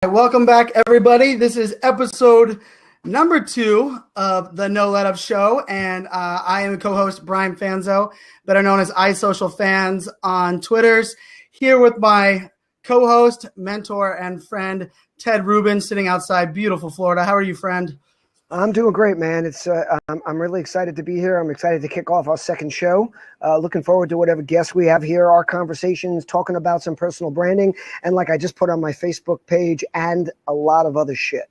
Welcome back, everybody. This is episode number 2 of the No Let Up Show, and I am the co-host Brian Fanzo, better known as iSocialFans on Twitters, here with my co-host, mentor, and friend Ted Rubin, sitting outside beautiful Florida. How are you, friend? I'm doing great, man. I'm really excited to be here. I'm excited to kick off our second show. Looking forward to whatever guests we have here, our conversations, talking about some personal branding, and like I just put on my Facebook page, and a lot of other shit.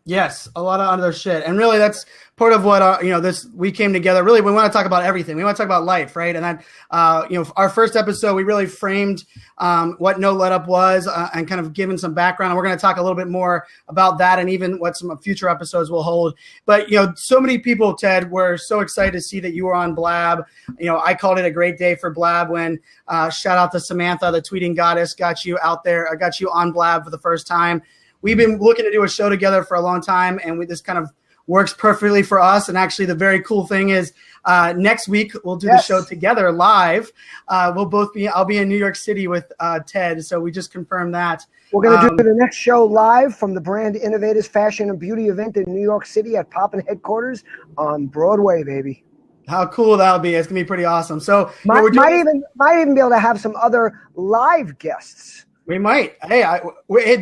Yes, a lot of other shit. And really, that's part of what, we came together. Really, we want to talk about everything. We want to talk about life, right? And that, our first episode, we really framed what No Let Up was and kind of given some background. And we're going to talk a little bit more about that and even what some future episodes will hold. But, so many people, Ted, were so excited to see that you were on Blab. I called it a great day for Blab when, shout out to Samantha, the tweeting goddess, got you out there, got you on Blab for the first time. We've been looking to do a show together for a long time, and this kind of works perfectly for us. And actually, the very cool thing is next week we'll do the show together live. I'll be in New York City with Ted, so we just confirmed that. We're going to do the next show live from the Brand Innovators Fashion and Beauty event in New York City at Poppin' Headquarters on Broadway, baby. How cool that'll be! It's gonna be pretty awesome. So might even be able to have some other live guests. We might. Hey,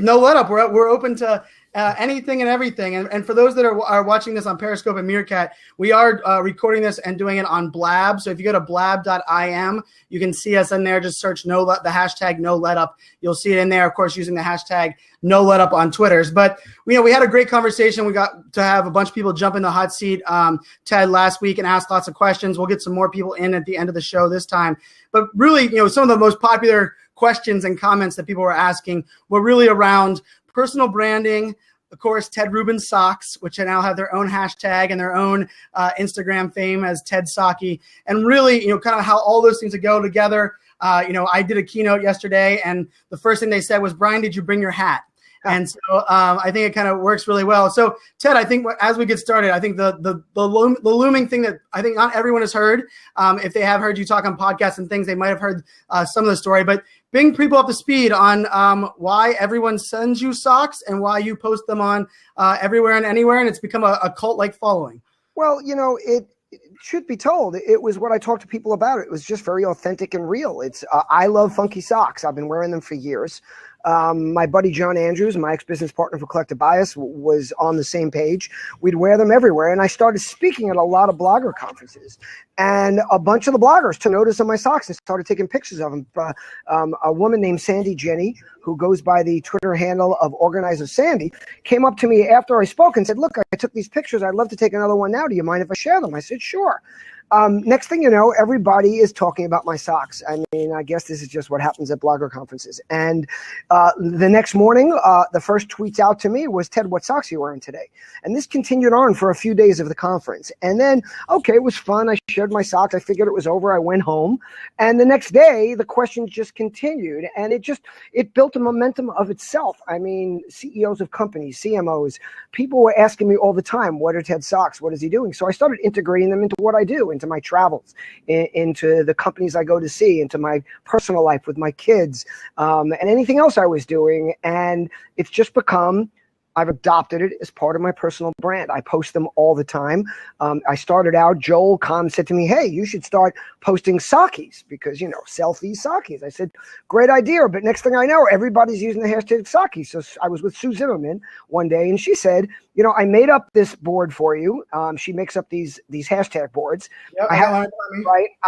no let up. We're open to anything and everything. And for those that are watching this on Periscope and Meerkat, we are recording this and doing it on Blab. So if you go to blab.im, you can see us in there. Just search the hashtag No Let Up. You'll see it in there. Of course, using the hashtag No Let Up on Twitters. But we had a great conversation. We got to have a bunch of people jump in the hot seat, Ted, last week and ask lots of questions. We'll get some more people in at the end of the show this time. But really, some of the most popular questions and comments that people were asking were really around personal branding. Of course, Ted Rubin Socks, which now have their own hashtag and their own Instagram fame as Ted Socky, and really, kind of how all those things go together. I did a keynote yesterday, and the first thing they said was, "Brian, did you bring your hat?" And so I think it kind of works really well. So, Ted, I think as we get started, I think the looming thing that I think not everyone has heard, if they have heard you talk on podcasts and things, they might have heard some of the story, but bring people up to speed on why everyone sends you socks and why you post them on everywhere and anywhere, and it's become a cult-like following. Well, it should be told, it was what I talked to people about. It was just very authentic and real. It's I love funky socks. I've been wearing them for years. My buddy John Andrews, my ex-business partner for Collective Bias, was on the same page. We'd wear them everywhere, and I started speaking at a lot of blogger conferences. And a bunch of the bloggers took notice of my socks and started taking pictures of them. A woman named Sandy Jenny, who goes by the Twitter handle of Organizer Sandy, came up to me after I spoke and said, "Look, I took these pictures. I'd love to take another one now. Do you mind if I share them?" I said, "Sure." Next thing you know, everybody is talking about my socks. I mean, I guess this is just what happens at blogger conferences. And the next morning, the first tweets out to me was, "Ted, what socks are you wearing today?" And this continued on for a few days of the conference. And then, okay, it was fun. I shared my socks. I figured it was over. I went home. And the next day, the questions just continued. And it built a momentum of itself. I mean, CEOs of companies, CMOs, people were asking me all the time, "What are Ted's socks? What is he doing?" So I started integrating them into what I do, into my travels, into the companies I go to see, into my personal life with my kids, and anything else I was doing. And it's just become, I've adopted it as part of my personal brand. I post them all the time. I started out, Joel Kahn said to me, "Hey, you should start posting Sakis because, selfie Sakis." I said, "Great idea." But next thing I know, everybody's using the hashtag Saki. So I was with Sue Zimmerman one day, and she said, "I made up this board for you." She makes up these hashtag boards. Yep, I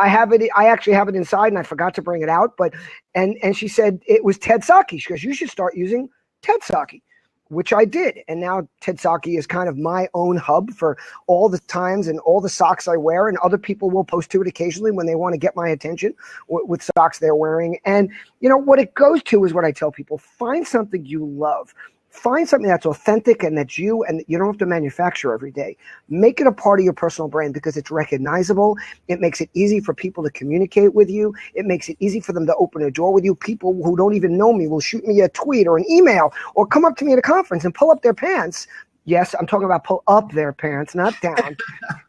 have it. I actually have it inside, and I forgot to bring it out. But and she said it was Ted Saki. She goes, "You should start using Ted Saki," which I did. And now Ted Saki is kind of my own hub for all the times and all the socks I wear, and other people will post to it occasionally when they want to get my attention with socks they're wearing. And what it goes to is what I tell people: find something you love. Find something that's authentic and that's you, and you don't have to manufacture every day. Make it a part of your personal brand because it's recognizable. It makes it easy for people to communicate with you. It makes it easy for them to open a door with you. People who don't even know me will shoot me a tweet or an email or come up to me at a conference and pull up their pants. Yes, I'm talking about pull up their pants, not down,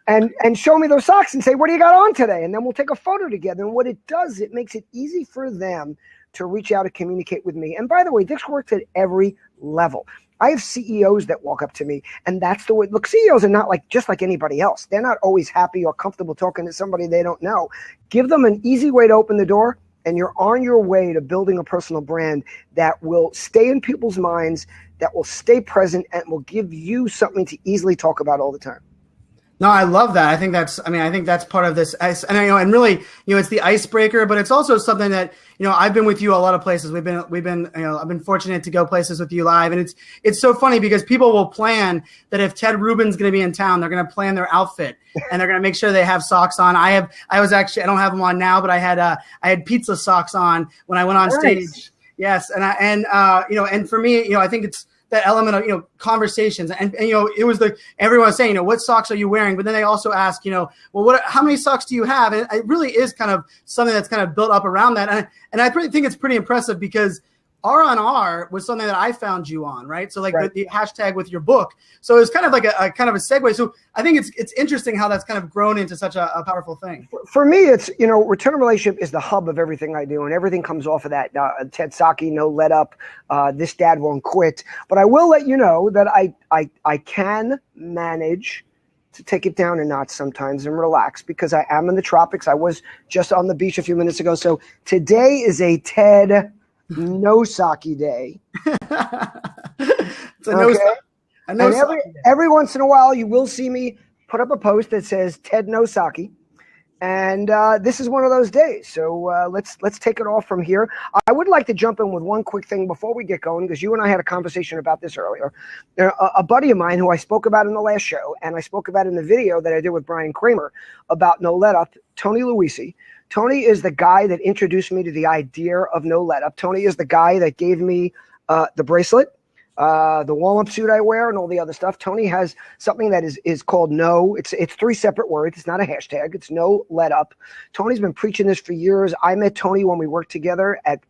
and show me those socks and say, "What do you got on today?" And then we'll take a photo together. And what it does, it makes it easy for them to reach out and communicate with me. And by the way, this works at every level. I have CEOs that walk up to me, and that's the way. Look, CEOs are not just like anybody else. They're not always happy or comfortable talking to somebody they don't know. Give them an easy way to open the door, and you're on your way to building a personal brand that will stay in people's minds, that will stay present, and will give you something to easily talk about all the time. No, I love that. I think that's part of this. And really, it's the icebreaker, but it's also something that, I've been with you a lot of places. We've been, I've been fortunate to go places with you live. And it's so funny because people will plan that if Ted Rubin's going to be in town, they're going to plan their outfit and they're going to make sure they have socks on. I don't have them on now, but I had pizza socks on when I went on stage. Yes. And for me, I think it's that element of, conversations and it was everyone was saying, what socks are you wearing? But then they also ask, how many socks do you have? And it really is kind of something that's kind of built up around that. And I think it's pretty impressive because R on R was something that I found you on, right? So the hashtag with your book. So it's kind of like a kind of a segue. So I think it's interesting how that's kind of grown into such a powerful thing. For me, it's, return relationship is the hub of everything I do, and everything comes off of that. Ted Psaki, no let up, this dad won't quit. But I will let you know that I can manage to take it down a notch sometimes and relax because I am in the tropics. I was just on the beach a few minutes ago. So today is a Ted no Psaki day. It's a every once in a while, you will see me put up a post that says Ted no Psaki, and this is one of those days. So let's take it off from here. I would like to jump in with one quick thing before we get going because you and I had a conversation about this earlier. A buddy of mine who I spoke about in the last show, and I spoke about in the video that I did with Brian Kramer about No Let Up, Tony Luisi. Tony is the guy that introduced me to the idea of No Let Up. Tony is the guy that gave me the bracelet, the warm-up suit I wear, and all the other stuff. Tony has something that is called No. It's 3 separate words. It's not a hashtag. It's No Let Up. Tony's been preaching this for years. I met Tony when we worked together at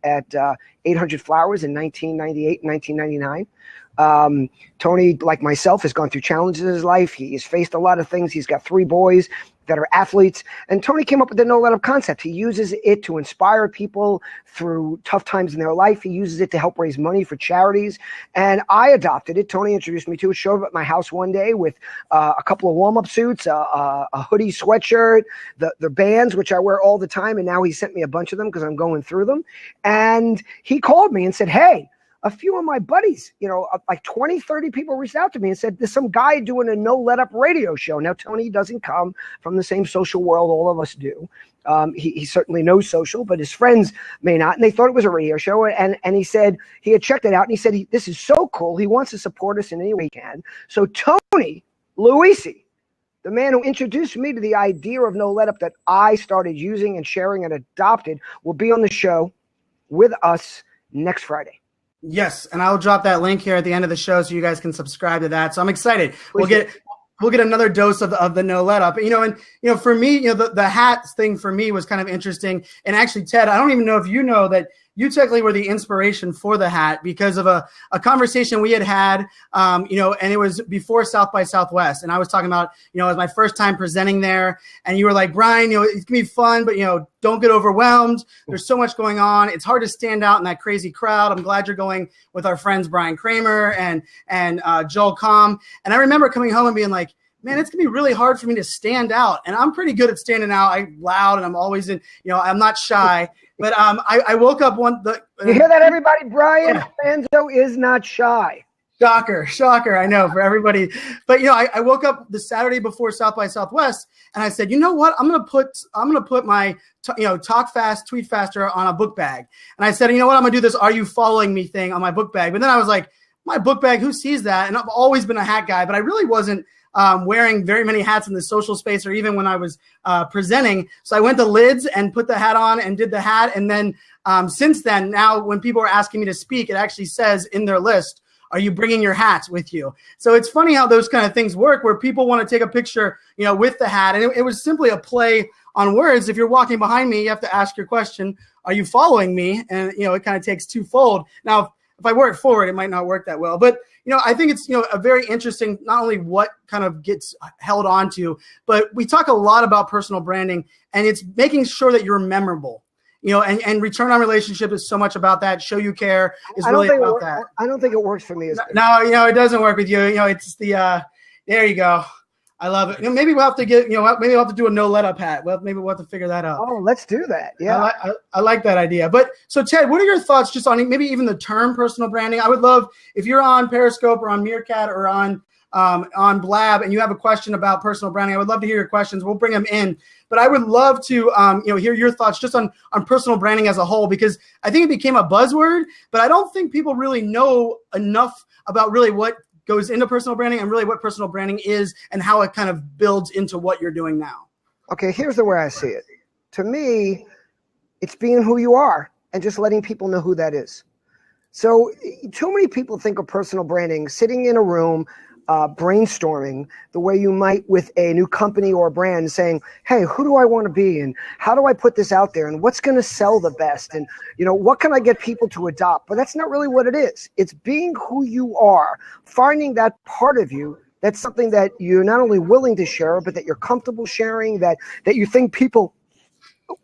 800 Flowers in 1998 and 1999. Tony, like myself, has gone through challenges in his life. He has faced a lot of things. He's got 3 boys that are athletes. And Tony came up with the No Let Up concept. He uses it to inspire people through tough times in their life. He uses it to help raise money for charities. And I adopted it. Tony introduced me to it, showed up at my house one day with a couple of warm-up suits, a hoodie sweatshirt, the bands, which I wear all the time. And now he sent me a bunch of them because I'm going through them. And he called me and said, hey, a few of my buddies, like 20, 30 people reached out to me and said, there's some guy doing a No Let Up radio show. Now, Tony doesn't come from the same social world all of us do. He certainly knows social, but his friends may not. And they thought it was a radio show. And he said he had checked it out. And he said, this is so cool. He wants to support us in any way he can. So Tony Luisi, the man who introduced me to the idea of No Let Up that I started using and sharing and adopted, will be on the show with us next Friday. Yes, and I'll drop that link here at the end of the show so you guys can subscribe to that. So I'm excited. We'll get another dose of the No Let Up. For me, the hat thing for me was kind of interesting. And actually, Ted, I don't even know if you know that you technically were the inspiration for the hat because of a conversation we had, and it was before South by Southwest. And I was talking about, it was my first time presenting there. And you were like, Brian, it's going to be fun, but, don't get overwhelmed. There's so much going on. It's hard to stand out in that crazy crowd. I'm glad you're going with our friends, Brian Kramer and Joel Comm. And I remember coming home and being like, man, it's going to be really hard for me to stand out. And I'm pretty good at standing out. I'm loud and I'm always I'm not shy. But I woke up you hear that, everybody? Brian Fanzo is not shy. Shocker. I know for everybody. But, I woke up the Saturday before South by Southwest and I said, you know what? I'm going to put my, talk fast, tweet faster on a book bag. And I said, you know what? I'm going to do this "Are you following me" thing on my book bag. But then I was like, my book bag, who sees that? And I've always been a hat guy, but I really wasn't wearing very many hats in the social space or even when I was presenting. So I went to Lids and put the hat on and did the hat. And then since then, now when people are asking me to speak, it actually says in their list, are you bringing your hats with you? So it's funny how those kind of things work where people want to take a picture, with the hat. And it was simply a play on words. If you're walking behind me, you have to ask your question, are you following me? And, it kind of takes twofold. Now, if I wear it forward, it might not work that well. But, I think it's, a very interesting, not only what kind of gets held on to, but we talk a lot about personal branding and it's making sure that you're memorable. and return on relationship is so much about that. Show you care is really about that. I don't think it works for me. No, it doesn't work with you. It's the there you go. I love it. Maybe we'll have to maybe we'll have to do a no let up hat. Well, maybe we'll have to figure that out. Oh, let's do that. Yeah. I like that idea. But so Ted, what are your thoughts just on maybe even the term personal branding? I would love if you're on Periscope or on Meerkat or on Blab and you have a question about personal branding, I would love to hear your questions. We'll bring them in. But I would love to hear your thoughts just on personal branding as a whole, because I think it became a buzzword, but I don't think people really know enough about really what goes into personal branding and really what personal branding is and how it kind of builds into what you're doing now. Okay, here's the way I see it. To me, it's being who you are and just letting people know who that is. So too many people think of personal branding sitting in a room, brainstorming the way you might with a new company or brand, saying, hey, who do I want to be? And how do I put this out there? And what's going to sell the best? And, what can I get people to adopt? But that's not really what it is. It's being who you are, finding that part of you. That's something that you're not only willing to share, but that you're comfortable sharing, that you think people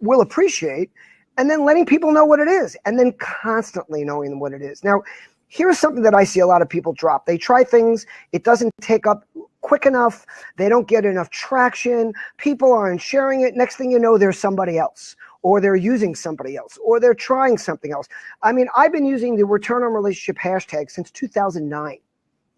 will appreciate, and then letting people know what it is, and then constantly knowing what it is. Now, here's something that I see a lot of people drop. They try things. It doesn't take up quick enough. They don't get enough traction. People aren't sharing it. Next thing you know, there's somebody else, or they're using somebody else, or they're trying something else. I mean, I've been using the return on relationship hashtag since 2009.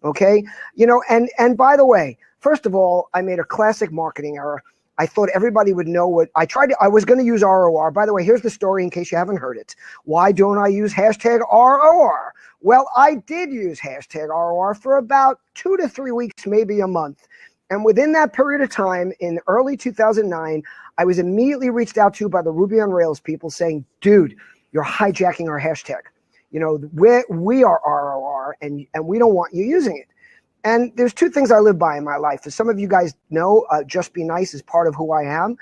Okay. And by the way, first of all, I made a classic marketing error. I thought everybody would know what I was going to use ROR. By the way, here's the story in case you haven't heard it. Why don't I use hashtag ROR? Well, I did use hashtag ROR for about 2 to 3 weeks, maybe a month. And within that period of time, in early 2009, I was immediately reached out to by the Ruby on Rails people saying, dude, you're hijacking our hashtag. We are ROR and we don't want you using it. And there's 2 things I live by in my life. As some of you guys know, just be nice is part of who I am.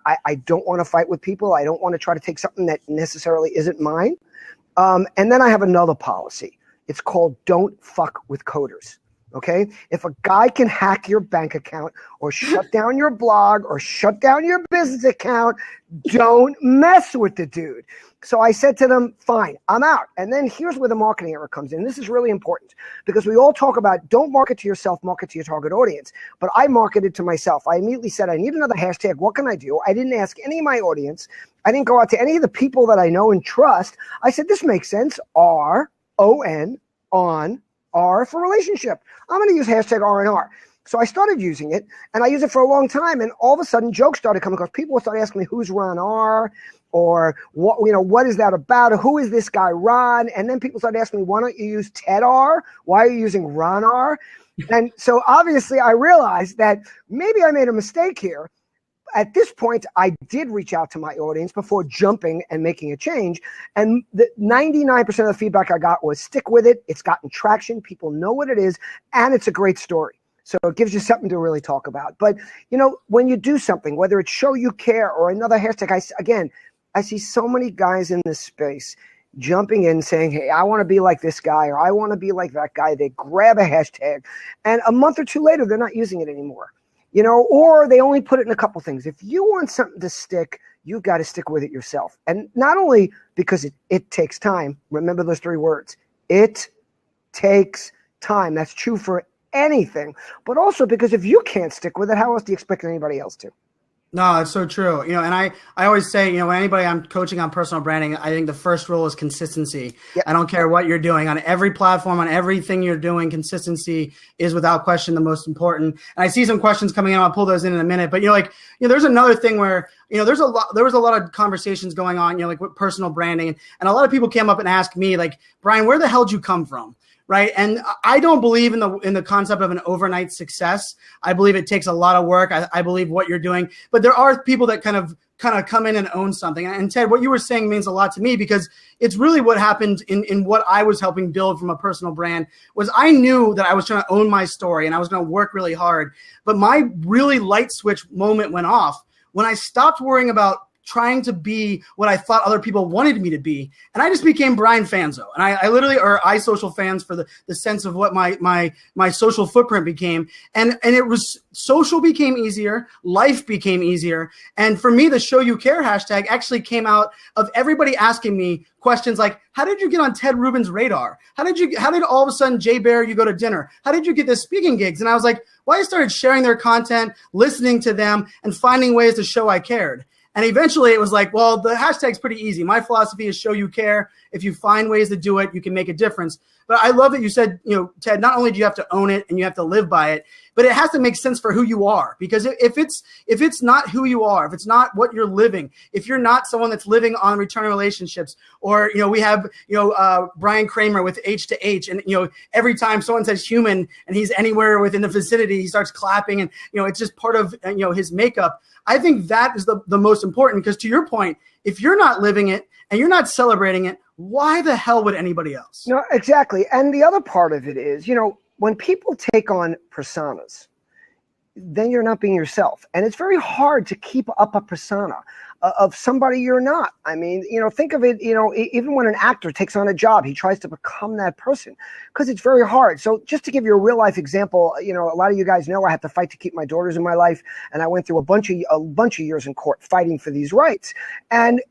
I don't want to fight with people. I don't want to try to take something that necessarily isn't mine. And then I have another policy. It's called don't fuck with coders. Okay? If a guy can hack your bank account or shut down your blog or shut down your business account, don't mess with the dude. So I said to them, fine, I'm out. And then here's where the marketing error comes in. This is really important because we all talk about don't market to yourself, market to your target audience. But I marketed to myself. I immediately said, I need another hashtag. What can I do? I didn't ask any of my audience. I didn't go out to any of the people that I know and trust. I said, this makes sense. R-O-N, on, R for relationship. I'm going to use hashtag R&R. So I started using it, and I used it for a long time, and all of a sudden jokes started coming because people started asking me, who's Ron R? Or what is that about? Or who is this guy Ron? And then people started asking me, why don't you use Ted R? Why are you using Ron R? And so obviously I realized that maybe I made a mistake here. At this point, I did reach out to my audience before jumping and making a change. And the 99% of the feedback I got was stick with it. It's gotten traction. People know what it is. And it's a great story. So it gives you something to really talk about. But, when you do something, whether it's show you care or another hashtag, I see so many guys in this space jumping in saying, hey, I want to be like this guy or I want to be like that guy. They grab a hashtag and a month or 2 later, they're not using it anymore. Or they only put it in a couple things. If you want something to stick, you've got to stick with it yourself. And not only because it takes time. Remember those 3 words. It takes time. That's true for anything. But also because if you can't stick with it, how else do you expect anybody else to? No, it's so true. And I always say, when anybody I'm coaching on personal branding, I think the first rule is consistency. Yep. I don't care what you're doing on every platform, on everything you're doing, consistency is without question the most important. And I see some questions coming in. I'll pull those in a minute. But, there's another thing where, there was a lot of conversations going on, like with personal branding. And a lot of people came up and asked me, like, Brian, where the hell did you come from? Right. And I don't believe in the concept of an overnight success. I believe it takes a lot of work. I believe what you're doing. But there are people that kind of come in and own something. And Ted, what you were saying means a lot to me because it's really what happened in what I was helping build from a personal brand was I knew that I was trying to own my story and I was going to work really hard. But my really light switch moment went off when I stopped worrying about trying to be what I thought other people wanted me to be. And I just became Brian Fanzo. And I literally, or iSocial fans for the sense of what my social footprint became. And it was, social became easier, life became easier. And for me, the Show You Care hashtag actually came out of everybody asking me questions like, how did you get on Ted Rubin's radar? How did all of a sudden, Jay Bear, you go to dinner? How did you get this speaking gigs? And I was like, well, I started sharing their content, listening to them, and finding ways to show I cared. And eventually it was like, well, the hashtag's pretty easy. My philosophy is show you care. If you find ways to do it, you can make a difference. But I love that you said, Ted, not only do you have to own it and you have to live by it, but it has to make sense for who you are. Because if it's not who you are, if it's not what you're living, if you're not someone that's living on returning relationships, or, we have, Brian Kramer with H to H, and, every time someone says human and he's anywhere within the vicinity, he starts clapping, and, it's just part of, his makeup. I think that is the most important, because to your point, if you're not living it and you're not celebrating it, why the hell would anybody else? No, exactly. And the other part of it is, when people take on personas, then you're not being yourself. And it's very hard to keep up a persona of somebody you're not. I mean, think of it, even when an actor takes on a job, he tries to become that person, because it's very hard. So just to give you a real life example, a lot of you guys know I have to fight to keep my daughters in my life. And I went through a bunch of years in court fighting for these rights. And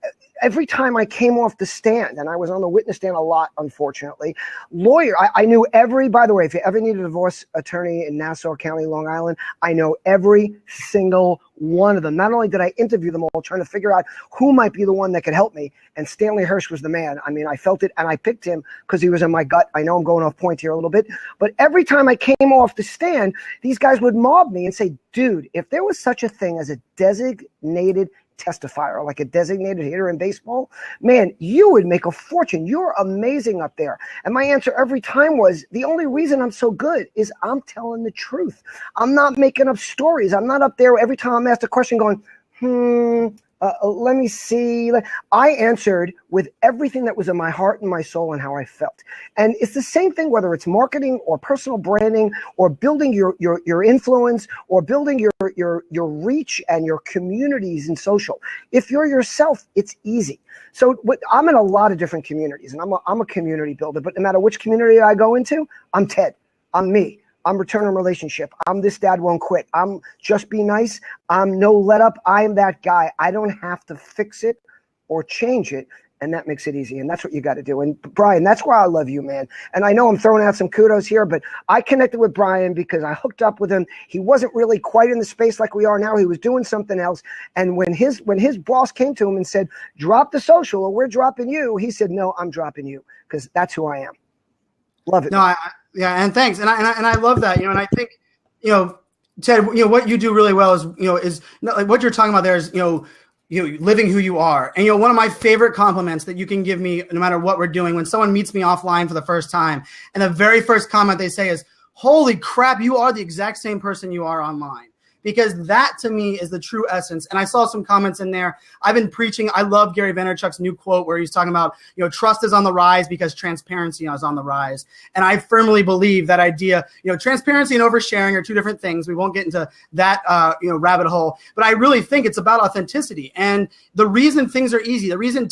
every time I came off the stand, and I was on the witness stand a lot, unfortunately, I knew by the way, if you ever need a divorce attorney in Nassau County, Long Island, I know every single one of them. Not only did I interview them all, trying to figure out who might be the one that could help me, and Stanley Hirsch was the man. I mean, I felt it, and I picked him because he was in my gut. I know I'm going off point here a little bit, but every time I came off the stand, these guys would mob me and say, dude, if there was such a thing as a designated testifier, like a designated hitter in baseball, man, you would make a fortune. You're amazing up there. And my answer every time was, the only reason I'm so good is I'm telling the truth. I'm not making up stories. I'm not up there every time I'm asked a question going, let me see. I answered with everything that was in my heart and my soul and how I felt. And it's the same thing, whether it's marketing or personal branding or building your influence or building your reach and your communities in social. If you're yourself, it's easy. So I'm in a lot of different communities, and I'm a community builder, but no matter which community I go into, I'm Ted. I'm me. I'm returning relationship. I'm this dad won't quit. I'm just be nice. I'm no let up. I'm that guy. I don't have to fix it or change it. And that makes it easy. And that's what you got to do. And Brian, that's why I love you, man. And I know I'm throwing out some kudos here, but I connected with Brian because I hooked up with him. He wasn't really quite in the space like we are now. He was doing something else. And when his boss came to him and said, drop the social or we're dropping you, he said, no, I'm dropping you, because that's who I am. Love it. No, yeah, and thanks, and I love that, and I think, Ted, what you do really well is like what you're talking about there is, living who you are, and one of my favorite compliments that you can give me, no matter what we're doing, when someone meets me offline for the first time, and the very first comment they say is, "Holy crap, you are the exact same person you are online." Because that to me is the true essence. And I saw some comments in there. I've been preaching. I love Gary Vaynerchuk's new quote where he's talking about, trust is on the rise because transparency is on the rise. And I firmly believe that idea, transparency and oversharing are two different things. We won't get into that, rabbit hole. But I really think it's about authenticity. And the reason things are easy, the reason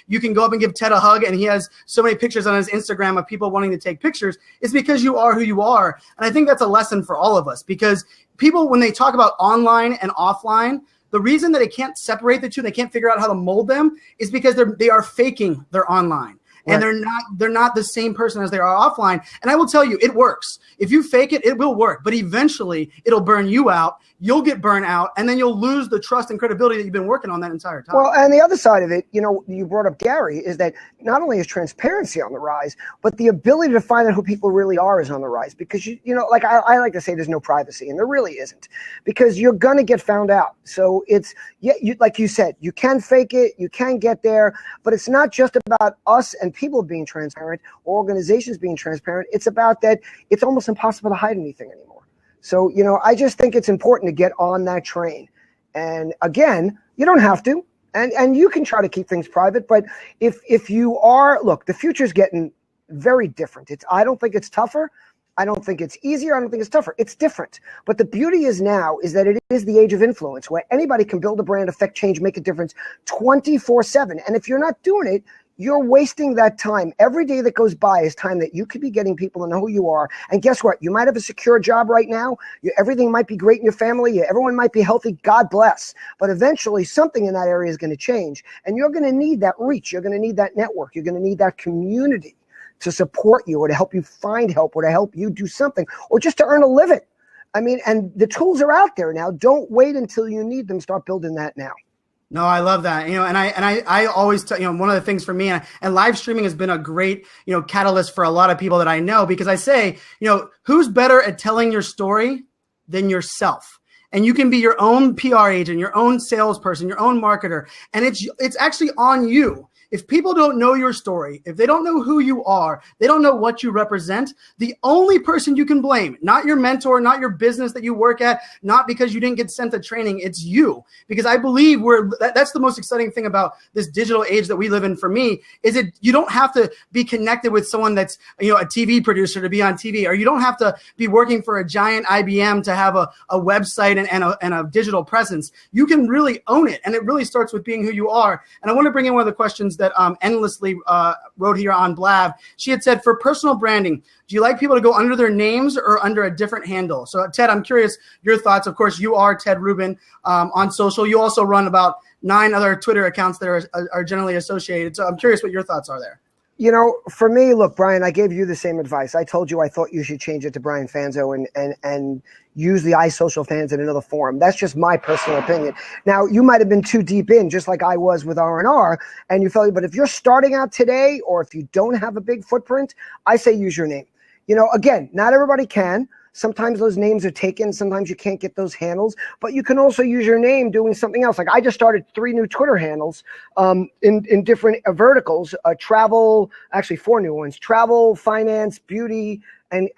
you can go up and give Ted a hug and he has so many pictures on his Instagram of people wanting to take pictures, is because you are who you are. And I think that's a lesson for all of us, because people, when they talk about online and offline, the reason that they can't separate the two, they can't figure out how to mold them, is because they are faking their online. And they're not the same person as they are offline. And I will tell you, it works. If you fake it, it will work. But eventually, it'll burn you out. You'll get burnt out, and then you'll lose the trust and credibility that you've been working on that entire time. Well, and the other side of it, you brought up Gary, is that not only is transparency on the rise, but the ability to find out who people really are is on the rise. Because, like I like to say, there's no privacy, and there really isn't, because you're going to get found out. So it's, like you said, you can fake it, you can get there, but it's not just about us and people being transparent or organizations being transparent. It's about that it's almost impossible to hide anything anymore. So, I just think it's important to get on that train. And again, you don't have to, and you can try to keep things private. But if you are, look, the future's getting very different. I don't think it's tougher. I don't think it's easier. I don't think it's tougher. It's different. But the beauty is now is that it is the age of influence where anybody can build a brand, affect change, make a difference 24/7. And if you're not doing it, you're wasting that time. Every day that goes by is time that you could be getting people to know who you are. And guess what? You might have a secure job right now. Everything might be great in your family. Everyone might be healthy. God bless. But eventually something in that area is going to change. And you're going to need that reach. You're going to need that network. You're going to need that community to support you or to help you find help or to help you do something or just to earn a living. I mean, and the tools are out there now. Don't wait until you need them. Start building that now. No, I love that. And I always tell, one of the things for me and live streaming has been a great, catalyst for a lot of people that I know, because I say, who's better at telling your story than yourself? And you can be your own PR agent, your own salesperson, your own marketer. And it's actually on you. If people don't know your story, if they don't know who you are, they don't know what you represent, the only person you can blame, not your mentor, not your business that you work at, not because you didn't get sent to training, it's you. Because I believe that's the most exciting thing about this digital age that we live in for me, is you don't have to be connected with someone that's, a TV producer to be on TV, or you don't have to be working for a giant IBM to have a website and a digital presence. You can really own it. And it really starts with being who you are. And I want to bring in one of the questions that Endlessly wrote here on Blab. She had said, for personal branding, do you like people to go under their names or under a different handle? So Ted, I'm curious your thoughts. Of course, you are Ted Rubin on social. You also run about 9 other Twitter accounts that are generally associated. So I'm curious what your thoughts are there. For me, look, Brian, I gave you the same advice. I told you I thought you should change it to Brian Fanzo and use the iSocial fans in another forum. That's just my personal opinion. Now, you might have been too deep in, just like I was with R&R, and you felt, but if you're starting out today, or if you don't have a big footprint, I say use your name. Again, not everybody can. Sometimes those names are taken. Sometimes you can't get those handles, but you can also use your name doing something else. Like I just started 3 new Twitter handles in different verticals, travel, actually 4 new ones: travel, finance, beauty, and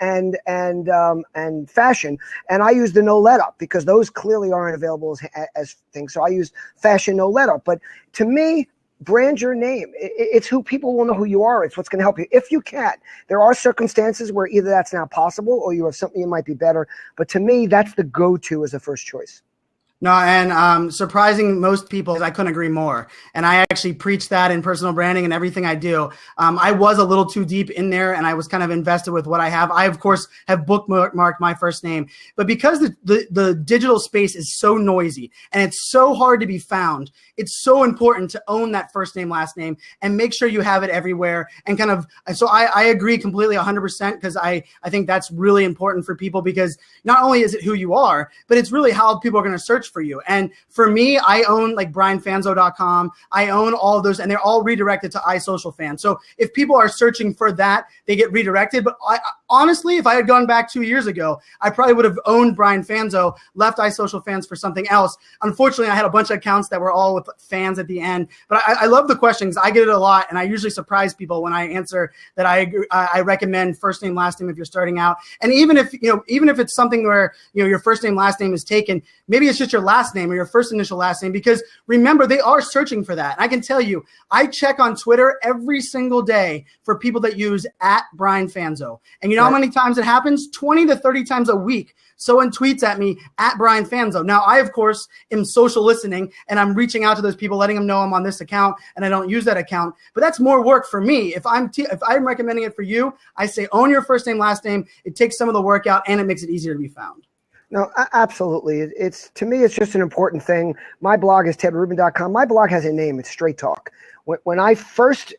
fashion. And I use the no let up because those clearly aren't available as things. So I use fashion no let up. But to me, brand your name. It's who people will know who you are. It's what's going to help you. If you can, there are circumstances where either that's not possible or you have something that might be better. But to me, that's the go-to as a first choice. No, and surprising most people, I couldn't agree more. And I actually preach that in personal branding and everything I do. I was a little too deep in there, and I was kind of invested with what I have. I, of course, have bookmarked my first name. But because the digital space is so noisy and it's so hard to be found, it's so important to own that first name, last name, and make sure you have it everywhere. And so I agree completely 100%, because I think that's really important for people, because not only is it who you are, but it's really how people are going to search for you. And for me, I own like brianfanzo.com. I own all of those, and they're all redirected to iSocial Fans. So if people are searching for that, they get redirected. But honestly, if I had gone back 2 years ago, I probably would have owned Brian Fanzo, left iSocial Fans for something else. Unfortunately, I had a bunch of accounts that were all with fans at the end. But I love the questions. I get it a lot, and I usually surprise people when I answer that. I recommend first name, last name if you're starting out. And even if it's something where your first name, last name is taken, maybe it's just your last name or your first initial last name, because remember, they are searching for that. And I can tell you, I check on Twitter every single day for people that use @BrianFanzo. And you know how many times it happens? 20 to 30 times a week. Someone tweets at me @BrianFanzo. Now, I, of course, am social listening, and I'm reaching out to those people, letting them know I'm on this account and I don't use that account. But that's more work for me. If I'm recommending it for you, I say own your first name, last name. It takes some of the work out, and it makes it easier to be found. No, absolutely. To me, it's just an important thing. My blog is tedrubin.com. My blog has a name. It's Straight Talk. When I first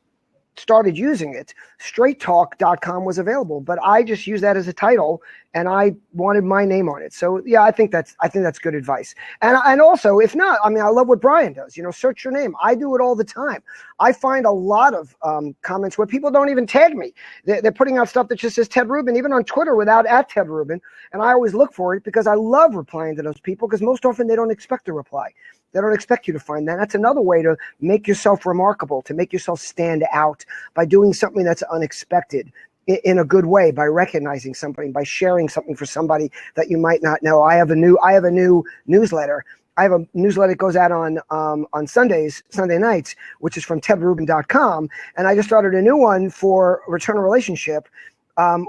started using it, straighttalk.com was available, but I just used that as a title, and I wanted my name on it. So yeah, I think that's good advice. And also, if not, I mean, I love what Brian does. Search your name. I do it all the time. I find a lot of comments where people don't even tag me. They're putting out stuff that just says Ted Rubin, even on Twitter without @Ted Rubin. And I always look for it because I love replying to those people, because most often they don't expect a reply. They don't expect you to find that. That's another way to make yourself remarkable, to make yourself stand out, by doing something that's unexpected in a good way, by recognizing something, by sharing something for somebody that you might not know. I have a new newsletter. I have a newsletter that goes out on Sunday nights, which is from tedrubin.com. And I just started a new one for Return a Relationship.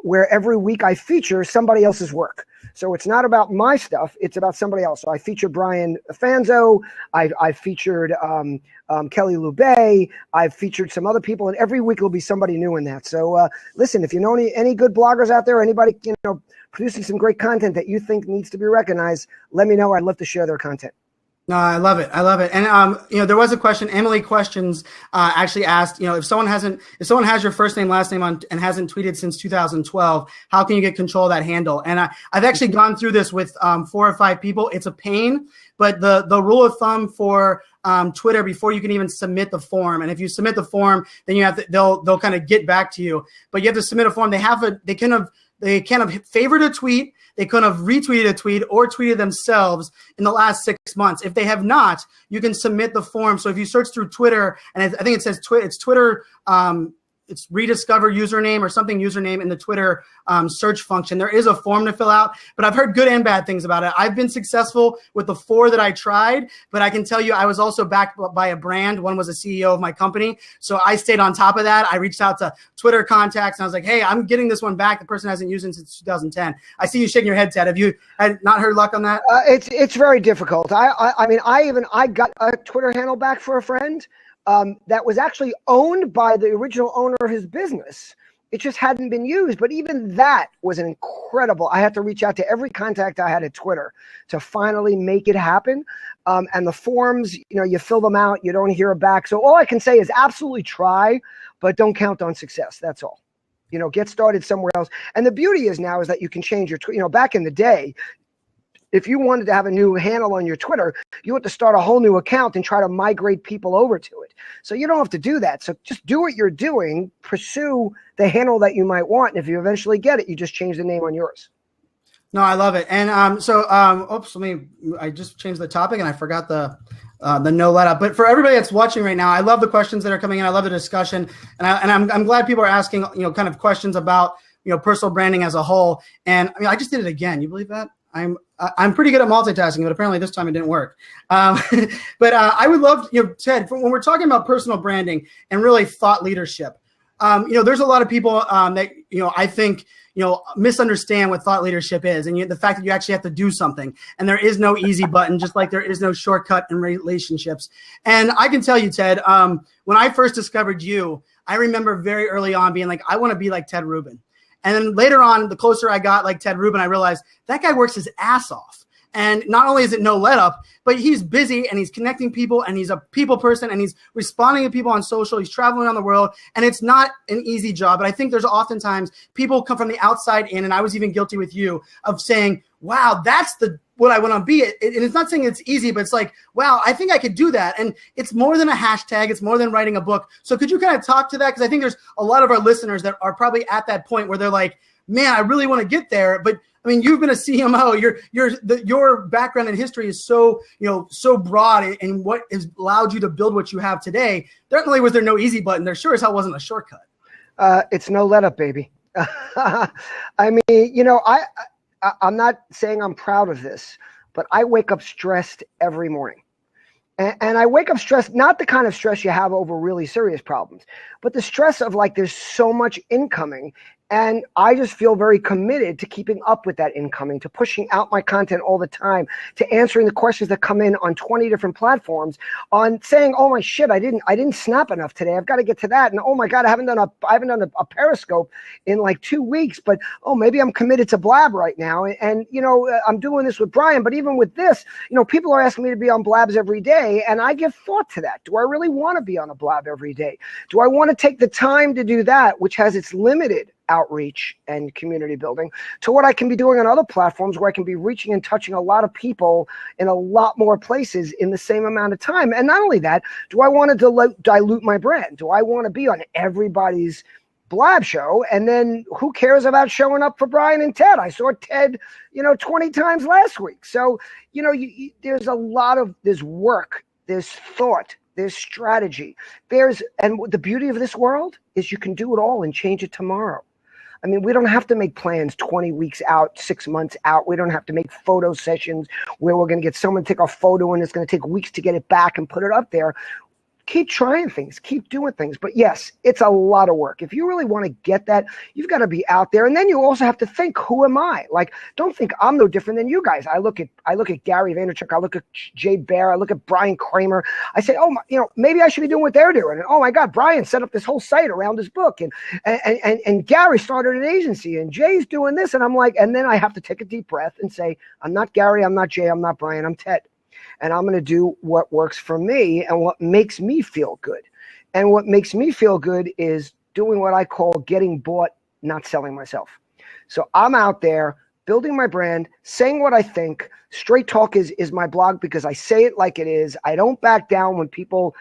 where every week I feature somebody else's work. So it's not about my stuff; it's about somebody else. So I feature Brian Fanzo. I featured Kelly Loubet. I've featured some other people, and every week will be somebody new in that. So listen, if you know any good bloggers out there, anybody producing some great content that you think needs to be recognized, let me know. I'd love to share their content. No, I love it. I love it. And there was a question. Emily Questions actually asked, if someone has your first name, last name and hasn't tweeted since 2012, how can you get control of that handle? And I've actually gone through this with 4 or 5 people. It's a pain, but the rule of thumb for Twitter before you can even submit the form, and if you submit the form, then you have to, they'll kind of get back to you. But you have to submit a form. They kind of favored a tweet. They could have retweeted a tweet or tweeted themselves in the last 6 months. If they have not, you can submit the form. So if you search through Twitter, and I think it says it's Twitter, it's rediscover username or something username in the Twitter search function. There is a form to fill out, but I've heard good and bad things about it. I've been successful with the 4 that I tried, but I can tell you I was also backed by a brand. One was a CEO of my company. So I stayed on top of that. I reached out to Twitter contacts and I was like, hey, I'm getting this one back. The person hasn't used it since 2010. I see you shaking your head, Ted. Have you had not heard luck on that? It's very difficult. I mean, I got a Twitter handle back for a friend. That was actually owned by the original owner of his business. It just hadn't been used. But even that was an incredible. I had to reach out to every contact I had at Twitter to finally make it happen. And the forms, you fill them out, you don't hear back. So all I can say is absolutely try, but don't count on success. That's all. Get started somewhere else. And the beauty is now is that you can change your, back in the day, if you wanted to have a new handle on your Twitter, you had to start a whole new account and try to migrate people over to it. So you don't have to do that. So just do what you're doing, pursue the handle that you might want. And if you eventually get it, you just change the name on yours. No, I love it. And I just changed the topic and I forgot the no let up. But for everybody that's watching right now, I love the questions that are coming in. I love the discussion. And I'm glad people are asking, kind of questions about, personal branding as a whole. And I just did it again. You believe that? I'm pretty good at multitasking, but apparently this time it didn't work. But I would love, Ted, when we're talking about personal branding and really thought leadership, there's a lot of people that, I think, misunderstand what thought leadership is. And the fact that you actually have to do something and there is no easy button, just like there is no shortcut in relationships. And I can tell you, Ted, when I first discovered you, I remember very early on being like, I want to be like Ted Rubin. And then later on, the closer I got like Ted Rubin, I realized that guy works his ass off. And not only is it no let up, but he's busy and he's connecting people and he's a people person and he's responding to people on social. He's traveling around the world and it's not an easy job. But I think there's oftentimes people come from the outside in, and I was even guilty with you of saying, wow, that's what I want to be. And it's not saying it's easy, but it's like, wow, I think I could do that. And it's more than a hashtag. It's more than writing a book. So could you kind of talk to that? Because I think there's a lot of our listeners that are probably at that point where they're like, man, I really want to get there. But I mean, you've been a CMO. Your background and history is so broad, and what has allowed you to build what you have today. Certainly, was there no easy button? There sure as hell wasn't a shortcut. It's no let up, baby. I mean, I'm not saying I'm proud of this, but I wake up stressed every morning. And I wake up stressed, not the kind of stress you have over really serious problems, but the stress of like there's so much incoming. And I just feel very committed to keeping up with that incoming, to pushing out my content all the time, to answering the questions that come in on 20 different platforms, on saying, oh my shit, I didn't snap enough today. I've got to get to that. And oh my God, I haven't done a Periscope in like 2 weeks, but oh, maybe I'm committed to Blab right now. And I'm doing this with Brian, but even with this, people are asking me to be on Blabs every day. And I give thought to that. Do I really want to be on a Blab every day? Do I want to take the time to do that, which has its limited outreach and community building, to what I can be doing on other platforms where I can be reaching and touching a lot of people in a lot more places in the same amount of time? And not only that, do I want to dilute my brand? Do I want to be on everybody's Blab show? And then who cares about showing up for Brian and Ted? I saw Ted, 20 times last week. So, there's a lot of this work, this thought, there's strategy. And the beauty of this world is you can do it all and change it tomorrow. I mean, we don't have to make plans 20 weeks out, 6 months out. We don't have to make photo sessions where we're going to get someone to take a photo and it's going to take weeks to get it back and put it up there. keep trying things, keep doing things. But yes, it's a lot of work. If you really want to get that, you've got to be out there. And then you also have to think, who am I? Like, don't think I'm no different than you guys. I look at Gary Vaynerchuk. I look at Jay Baer. I look at Brian Kramer. I say, oh, maybe I should be doing what they're doing. And oh my God, Brian set up this whole site around his book. And Gary started an agency and Jay's doing this. And I'm like, and then I have to take a deep breath and say, I'm not Gary. I'm not Jay. I'm not Brian. I'm Ted. And I'm going to do what works for me and what makes me feel good. And what makes me feel good is doing what I call getting bought, not selling myself. So I'm out there building my brand, saying what I think. Straight Talk is my blog because I say it like it is. I don't back down when people,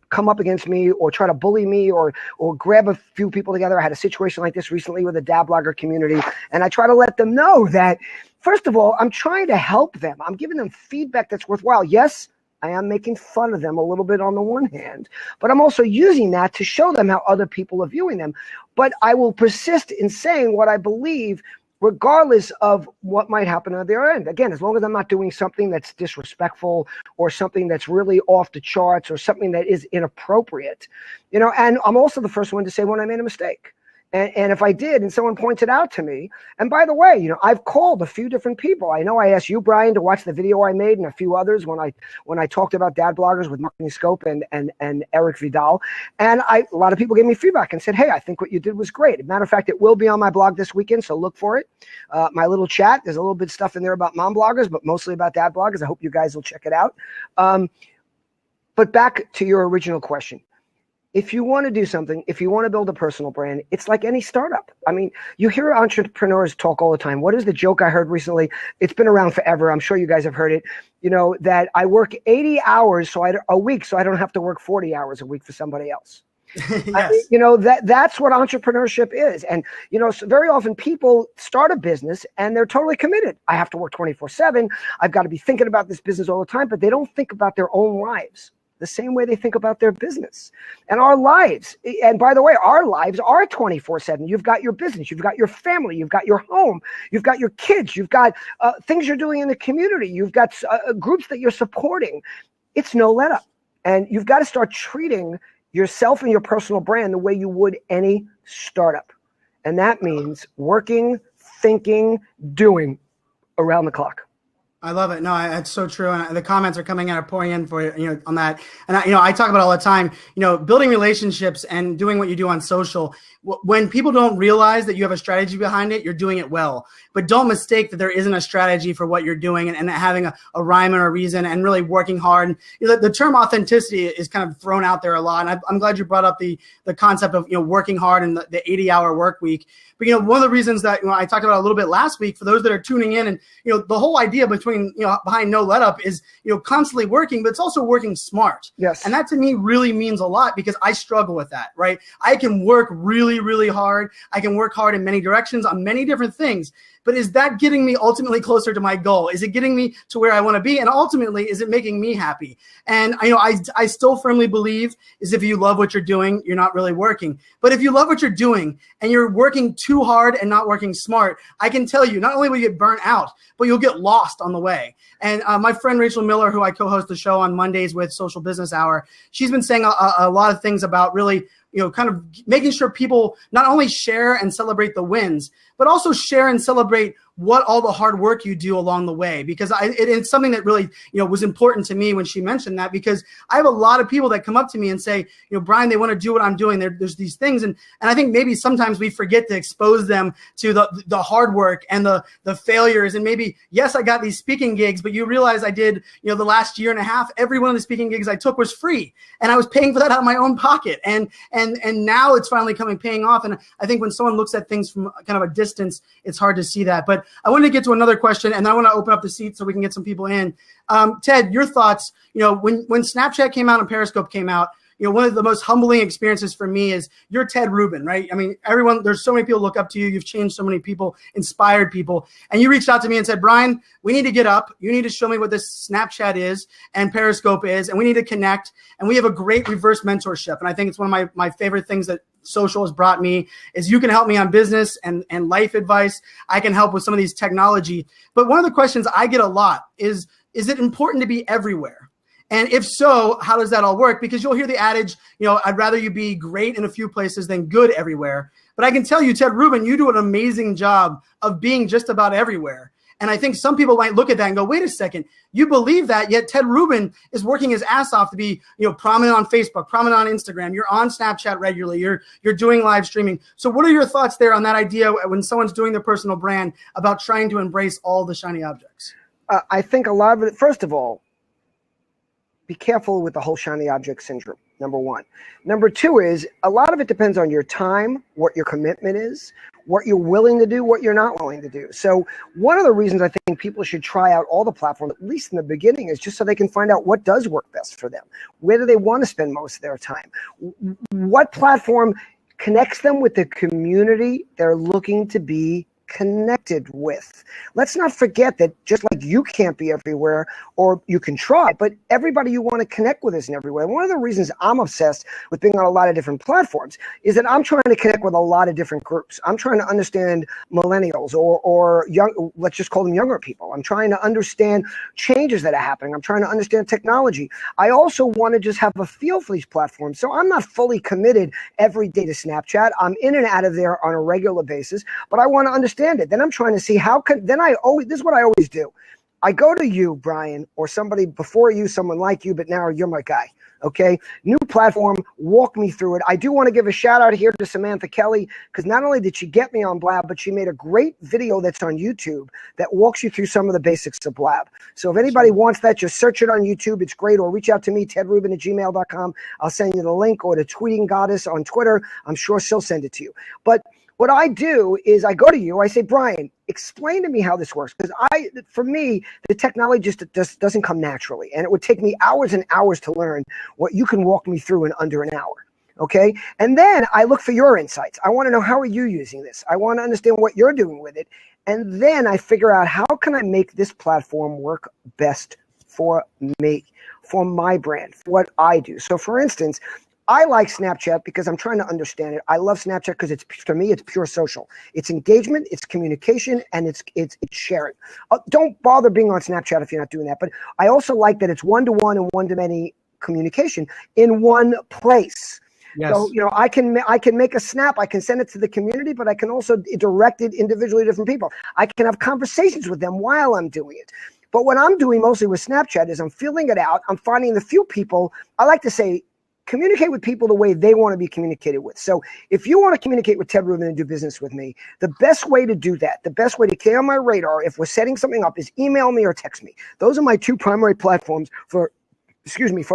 come up against me or try to bully me or grab a few people together. I had a situation like this recently with a dad blogger community, and I try to let them know that, first of all, I'm trying to help them. I'm giving them feedback that's worthwhile. Yes, I am making fun of them a little bit on the one hand, but I'm also using that to show them how other people are viewing them. But I will persist in saying what I believe regardless of what might happen on their end. Again, as long as I'm not doing something that's disrespectful or something that's really off the charts or something that is inappropriate, and I'm also the first one to say when I made a mistake. And if I did, and someone points it out to me, and by the way, I've called a few different people. I know I asked you, Brian, to watch the video I made and a few others when I talked about dad bloggers with Marketing Scope and Eric Vidal. And a lot of people gave me feedback and said, hey, I think what you did was great. As a matter of fact, it will be on my blog this weekend, so look for it. My little chat, there's a little bit of stuff in there about mom bloggers, but mostly about dad bloggers. I hope you guys will check it out. But back to your original question. If you want to do something, if you want to build a personal brand, it's like any startup. I mean, you hear entrepreneurs talk all the time. What is the joke I heard recently? It's been around forever. I'm sure you guys have heard it. That I work 80 hours a week, so I don't have to work 40 hours a week for somebody else. Yes. That's what entrepreneurship is. And, so very often people start a business and they're totally committed. I have to work 24/7. I've got to be thinking about this business all the time, but they don't think about their own lives the same way they think about their business and our lives. And by the way, our lives are 24/7. You've got your business, you've got your family, you've got your home, you've got your kids, you've got things you're doing in the community, you've got groups that you're supporting. It's no let up. And you've got to start treating yourself and your personal brand the way you would any startup. And that means working, thinking, doing around the clock. I love it. No, it's so true. And the comments are coming in or pouring in for you on that. And I talk about it all the time, building relationships and doing what you do on social. When people don't realize that you have a strategy behind it, you're doing it well. But don't mistake that there isn't a strategy for what you're doing and having a rhyme or a reason and really working hard. And, the term authenticity is kind of thrown out there a lot. And I'm glad you brought up the concept of working hard and the 80-hour work week. But one of the reasons that I talked about a little bit last week for those that are tuning in, and the whole idea behind No Let Up is constantly working, but it's also working smart. Yes. And that to me really means a lot because I struggle with that, right? I can work really, really hard. I can work hard in many directions on many different things. But is that getting me ultimately closer to my goal? Is it getting me to where I want to be? And ultimately, is it making me happy? And I still firmly believe is if you love what you're doing, you're not really working. But if you love what you're doing and you're working too hard and not working smart, I can tell you, not only will you get burnt out, but you'll get lost on the way. And my friend Rachel Miller, who I co-host the show on Mondays with Social Business Hour, she's been saying a lot of things about really kind of making sure people not only share and celebrate the wins, but also share and celebrate what all the hard work you do along the way. Because it's something that really, was important to me when she mentioned that, because I have a lot of people that come up to me and say, Brian, they want to do what I'm doing. There's these things. And I think maybe sometimes we forget to expose them to the hard work and the failures. And maybe, yes, I got these speaking gigs, but you realize I did, the last year and a half, every one of the speaking gigs I took was free. And I was paying for that out of my own pocket. And now it's finally paying off. And I think when someone looks at things from kind of a distance, it's hard to see that. But I wanted to get to another question, and I want to open up the seat so we can get some people in. Ted, your thoughts, when Snapchat came out and Periscope came out, one of the most humbling experiences for me is you're Ted Rubin, right? I mean, there's so many people look up to you. You've changed so many people, inspired people. And you reached out to me and said, Brian, we need to get up. You need to show me what this Snapchat is and Periscope is, and we need to connect. And we have a great reverse mentorship. And I think it's one of my favorite things that social has brought me is you can help me on business and life advice. I can help with some of these technology. But one of the questions I get a lot is it important to be everywhere? And if so, how does that all work? Because you'll hear the adage, I'd rather you be great in a few places than good everywhere. But I can tell you, Ted Rubin, you do an amazing job of being just about everywhere. And I think some people might look at that and go, wait a second, you believe that, yet Ted Rubin is working his ass off to be, prominent on Facebook, prominent on Instagram. You're on Snapchat regularly. You're doing live streaming. So what are your thoughts there on that idea when someone's doing their personal brand about trying to embrace all the shiny objects? I think a lot of it, first of all, be careful with the whole shiny object syndrome, number one. Number two is a lot of it depends on your time, what your commitment is, what you're willing to do, what you're not willing to do. So one of the reasons I think people should try out all the platforms, at least in the beginning, is just so they can find out what does work best for them. Where do they want to spend most of their time? What platform connects them with the community they're looking to be connected with. Let's not forget that just like you can't be everywhere, or you can try, but everybody you want to connect with isn't everywhere. One of the reasons I'm obsessed with being on a lot of different platforms is that I'm trying to connect with a lot of different groups. I'm trying to understand millennials or young, let's just call them younger people. I'm trying to understand changes that are happening. I'm trying to understand technology. I also want to just have a feel for these platforms. So I'm not fully committed every day to Snapchat. I'm in and out of there on a regular basis, but I want to understand it. Then I'm trying to see this is what I always do. I go to you, Brian, or somebody before you, someone like you, but now you're my guy. Okay. New platform, walk me through it. I do want to give a shout out here to Samantha Kelly, because not only did she get me on Blab, but she made a great video that's on YouTube that walks you through some of the basics of Blab. So if anybody wants that, just search it on YouTube. It's great. Or reach out to me, tedrubin@gmail.com. I'll send you the link, or to Tweeting Goddess on Twitter. I'm sure she'll send it to you. But what I do is I go to you, I say, Brian, explain to me how this works. Because for me, the technology just doesn't come naturally. And it would take me hours and hours to learn what you can walk me through in under an hour. Okay. And then I look for your insights. I want to know, how are you using this? I want to understand what you're doing with it. And then I figure out, how can I make this platform work best for me, for my brand, for what I do. So for instance, I like Snapchat because I'm trying to understand it. I love Snapchat because for me, it's pure social. It's engagement, it's communication, and it's sharing. Don't bother being on Snapchat if you're not doing that. But I also like that it's one-to-one and one-to-many communication in one place. Yes. So, I can make a snap. I can send it to the community, but I can also direct it individually to different people. I can have conversations with them while I'm doing it. But what I'm doing mostly with Snapchat is I'm feeling it out. I'm finding the few people, I like to say, communicate with people the way they want to be communicated with. So if you want to communicate with Ted Rubin and do business with me, the best way to do that, the best way to get on my radar if we're setting something up, is email me or text me. Those are my two primary platforms for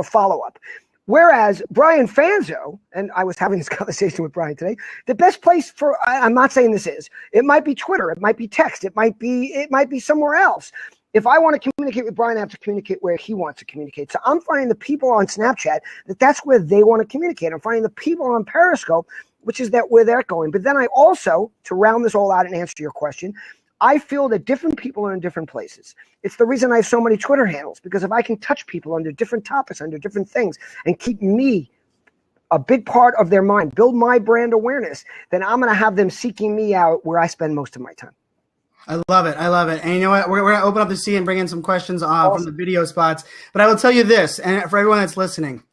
follow-up. Whereas Brian Fanzo, and I was having this conversation with Brian today, the best place for, I'm not saying this is, it might be Twitter, it might be text, it might be somewhere else. If I want to communicate with Brian, I have to communicate where he wants to communicate. So I'm finding the people on Snapchat that's where they want to communicate. I'm finding the people on Periscope, which is where they're going. But then I also, to round this all out and answer your question, I feel that different people are in different places. It's the reason I have so many Twitter handles, because if I can touch people under different topics, under different things, and keep me a big part of their mind, build my brand awareness, then I'm going to have them seeking me out where I spend most of my time. I love it. I love it. And you know what? We're going to open up the sea and bring in some questions from the video spots. But I will tell you this, and for everyone that's listening,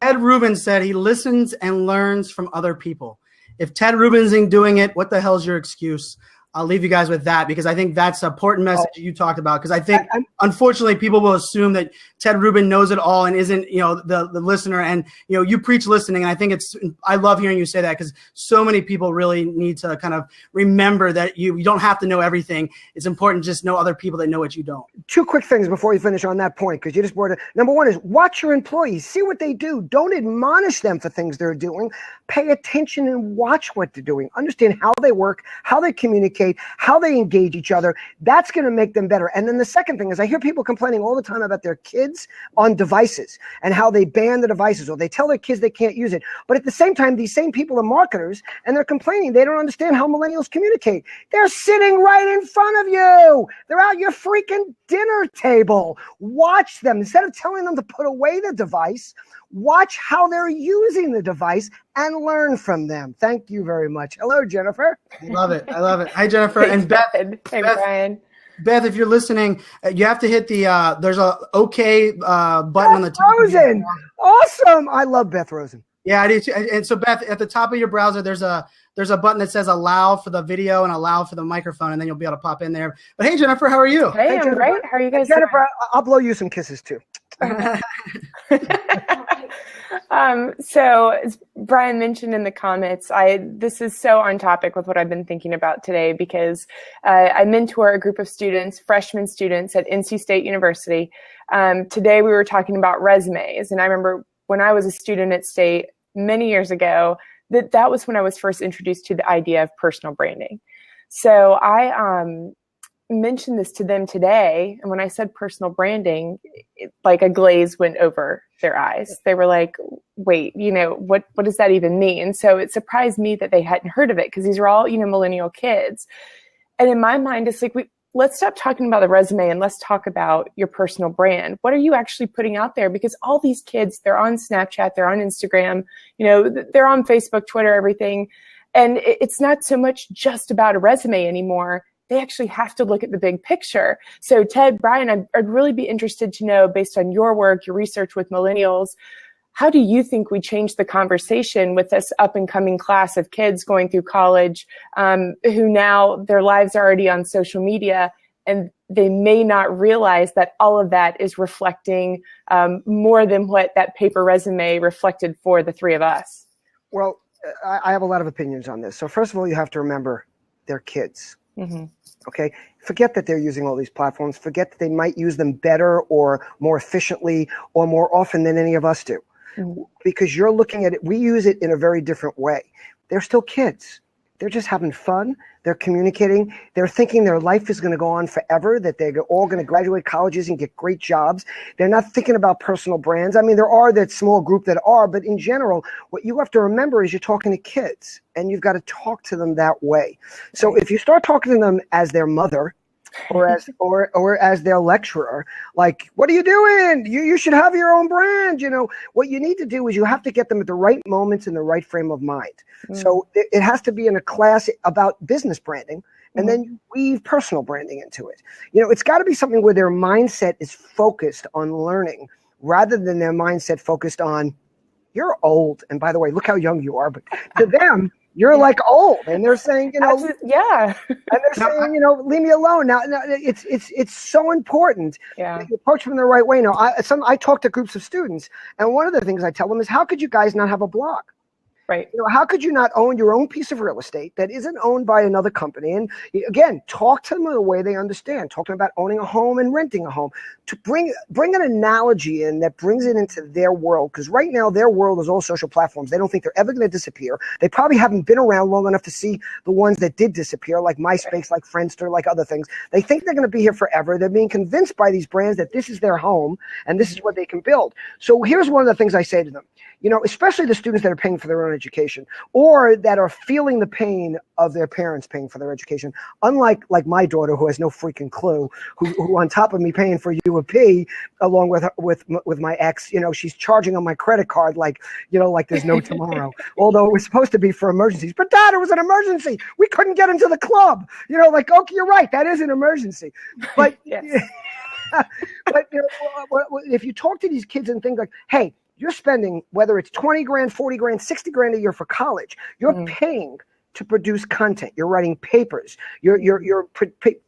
Ted Rubin said he listens and learns from other people. If Ted Rubin's doing it, what the hell's your excuse? I'll leave you guys with that, because I think that's an important message you talked about. Because I think, unfortunately, people will assume that Ted Rubin knows it all and isn't, the listener. And, you preach listening. And I think I love hearing you say that, because so many people really need to kind of remember that you don't have to know everything. It's important to just know other people that know what you don't. Two quick things before you finish on that point, because you just brought it. Number one is watch your employees. See what they do. Don't admonish them for things they're doing. Pay attention and watch what they're doing. Understand how they work, how they communicate, how they engage each other. That's going to make them better. And then the second thing is, I hear people complaining all the time about their kids on devices and how they ban the devices, or they tell their kids they can't use it. But at the same time, these same people are marketers, and they're complaining they don't understand how millennials communicate. They're sitting right in front of you. They're at your freaking dinner table. Watch them. Instead of telling them to put away the device, watch how they're using the device and learn from them. Thank you very much. Hello, Jennifer. I love it. I love it. Hi, Jennifer. And Beth. Hey, Brian. Beth, if you're listening, you have to hit the there's a OK button on the top. Rosen, awesome! I love Beth Rosen. Yeah, I do too. And so, Beth, at the top of your browser, there's a button that says allow for the video and allow for the microphone, and then you'll be able to pop in there. But hey, Jennifer, how are you? Hey, I'm great. How are you guys? Jennifer, I'll blow you some kisses too. So as Brian mentioned in the comments, this is so on topic with what I've been thinking about today, because I mentor a group of students, freshman students at NC State University. Today we were talking about resumes, and I remember when I was a student at State many years ago, that was when I was first introduced to the idea of personal branding. So I mentioned this to them today, and when I said personal branding, like a glaze went over their eyes. They were like, wait, what does that even mean? So it surprised me that they hadn't heard of it, because these are all, millennial kids. And in my mind, it's like, let's stop talking about the resume and let's talk about your personal brand. What are you actually putting out there? Because all these kids, they're on Snapchat, they're on Instagram, they're on Facebook, Twitter, everything. And it's not so much just about a resume anymore. They actually have to look at the big picture. So Ted, Brian, I'd really be interested to know, based on your work, your research with millennials, how do you think we change the conversation with this up and coming class of kids going through college, who now their lives are already on social media, and they may not realize that all of that is reflecting more than what that paper resume reflected for the three of us? Well, I have a lot of opinions on this. So first of all, you have to remember they're kids. Mm-hmm. Okay. Forget that they're using all these platforms. Forget that they might use them better or more efficiently or more often than any of us do. Mm-hmm. Because you're looking at it, we use it in a very different way. They're still kids. They're just having fun. They're communicating. They're thinking their life is going to go on forever, that they're all going to graduate colleges and get great jobs. They're not thinking about personal brands. I mean, there are that small group that are, but in general, what you have to remember is you're talking to kids, and you've got to talk to them that way. So if you start talking to them as their mother, or as their lecturer, like, what are you doing? You should have your own brand. What you need to do is you have to get them at the right moments in the right frame of mind. So it has to be in a class about business branding, and then you weave personal branding into it. It's got to be something where their mindset is focused on learning, rather than their mindset focused on, you're old, and by the way, look how young you are. But to them, you're like old, and they're saying, yeah, and they're saying, leave me alone. Now it's so important that you approach them the right way. Now, I talk to groups of students, and one of the things I tell them is, how could you guys not have a blog? Right. How could you not own your own piece of real estate that isn't owned by another company? And again, talk to them in a way they understand. Talk to them about owning a home and renting a home. To bring an analogy in that brings it into their world, because right now their world is all social platforms. They don't think they're ever going to disappear. They probably haven't been around long enough to see the ones that did disappear, like MySpace, like Friendster, like other things. They think they're going to be here forever. They're being convinced by these brands that this is their home and this is what they can build. So here's one of the things I say to them. Especially the students that are paying for their own education, or that are feeling the pain of their parents paying for their education. Unlike my daughter, who has no freaking clue, who on top of me paying for U of P, along with my ex, she's charging on my credit card like there's no tomorrow. Although it was supposed to be for emergencies. But Dad, it was an emergency. We couldn't get into the club. Okay, you're right. That is an emergency. But but if you talk to these kids and think like, hey, you're spending, whether it's 20 grand, 40 grand, 60 grand a year for college, you're paying to produce content. You're writing papers. You're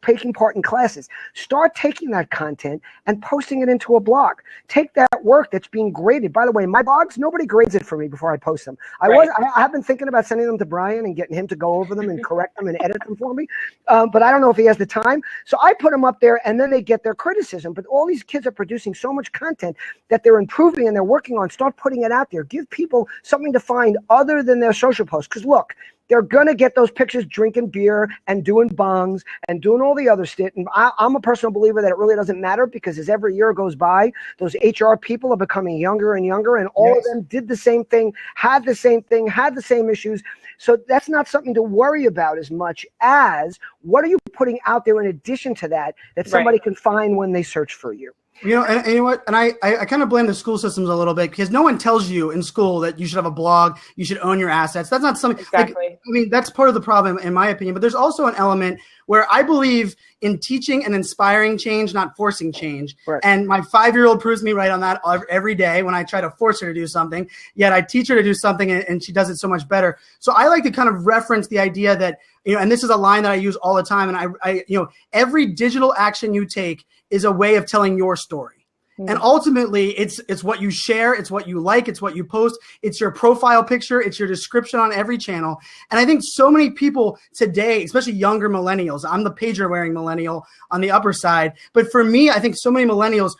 taking part in classes. Start taking that content and posting it into a blog. Take that work that's being graded. By the way, my blogs, nobody grades it for me before I post them. I have been thinking about sending them to Brian and getting him to go over them and correct them and edit them for me. But I don't know if he has the time. So I put them up there, and then they get their criticism. But all these kids are producing so much content that they're improving and they're working on. Start putting it out there. Give people something to find other than their social posts. Because look, they're going to get those pictures drinking beer and doing bongs and doing all the other shit. And I'm a personal believer that it really doesn't matter, because as every year goes by, those HR people are becoming younger and younger, and all of them did the same thing, had the same issues. So that's not something to worry about as much as what are you putting out there in addition to that somebody can find when they search for you. And you know what? And I kind of blame the school systems a little bit because no one tells you in school that you should have a blog, you should own your assets. That's not something. Exactly. That's part of the problem, in my opinion. But there's also an element where I believe in teaching and inspiring change, not forcing change. Right. And my 5-year-old proves me right on that every day when I try to force her to do something. Yet I teach her to do something, and she does it so much better. So I like to kind of reference the idea that, and this is a line that I use all the time. And I every digital action you take is a way of telling your story. And ultimately, it's what you share, it's what you like, it's what you post, it's your profile picture, it's your description on every channel. And I think so many people today, especially younger millennials, I'm the pager wearing millennial on the upper side, but for me, I think so many millennials,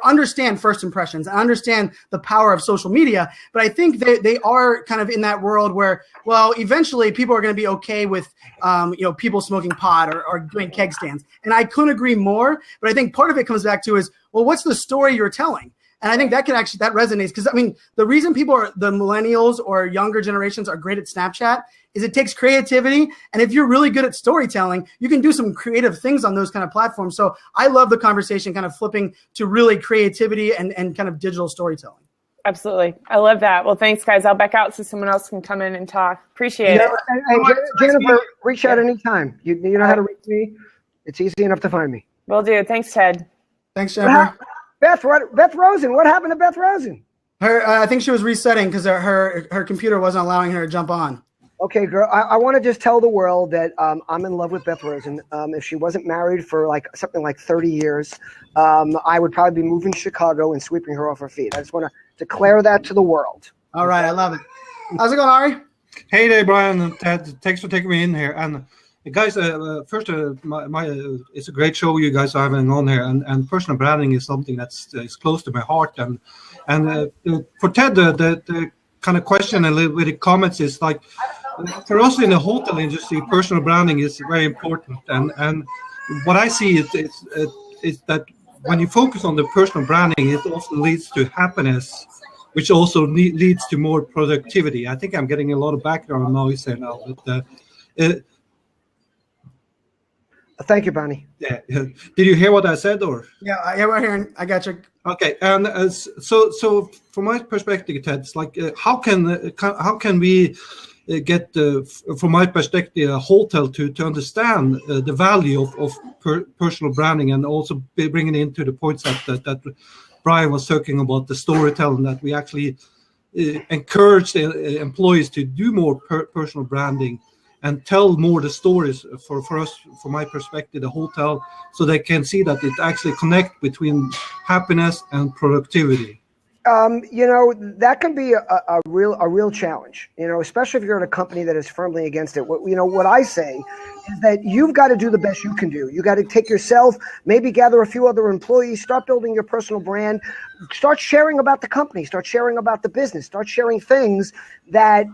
understand first impressions and understand the power of social media. But I think they are kind of in that world where, well, eventually people are going to be okay with, people smoking pot or doing keg stands. And I couldn't agree more. But I think part of it comes back to is, well, what's the story you're telling? And I think that resonates because, the reason the millennials or younger generations are great at Snapchat is it takes creativity. And if you're really good at storytelling, you can do some creative things on those kind of platforms. So I love the conversation kind of flipping to really creativity and kind of digital storytelling. Absolutely. I love that. Well, thanks, guys. I'll back out so someone else can come in and talk. Appreciate it. And Jennifer, reach out anytime. You know how to reach me. It's easy enough to find me. Will do. Thanks, Ted. Thanks, Jennifer. Beth Rosen. What happened to Beth Rosen? I think she was resetting because her computer wasn't allowing her to jump on. Okay, girl. I want to just tell the world that I'm in love with Beth Rosen. If she wasn't married for something like 30 years, I would probably be moving to Chicago and sweeping her off her feet. I just want to declare that to the world. All right, I love it. How's it going, Ari? Hey there, Brian and Ted. Thanks for taking me in here. And guys, first, it's a great show you guys are having on here. And personal branding is something that's close to my heart. And for Ted, the kind of question and a little bit of comments is like, for us in the hotel industry, personal branding is very important. And what I see is that when you focus on the personal branding, it often leads to happiness, which also leads to more productivity. I think I'm getting a lot of background noise there now. But thank you, Bonnie. Yeah. Did you hear what I said, or? Yeah, we're hearing. I got you. Okay, and so from my perspective, Ted, it's like how can we get, from my perspective, a hotel to understand the value of personal branding, and also bringing it into the points that Brian was talking about, the storytelling, that we actually encourage the employees to do more personal branding and tell more the stories for us, from my perspective, the hotel, so they can see that it actually connect between happiness and productivity. That can be a real challenge, especially if you're in a company that is firmly against it. What I say is that you've got to do the best you can do. You got to take yourself, maybe gather a few other employees, start building your personal brand, start sharing about the company, start sharing about the business, start sharing things that,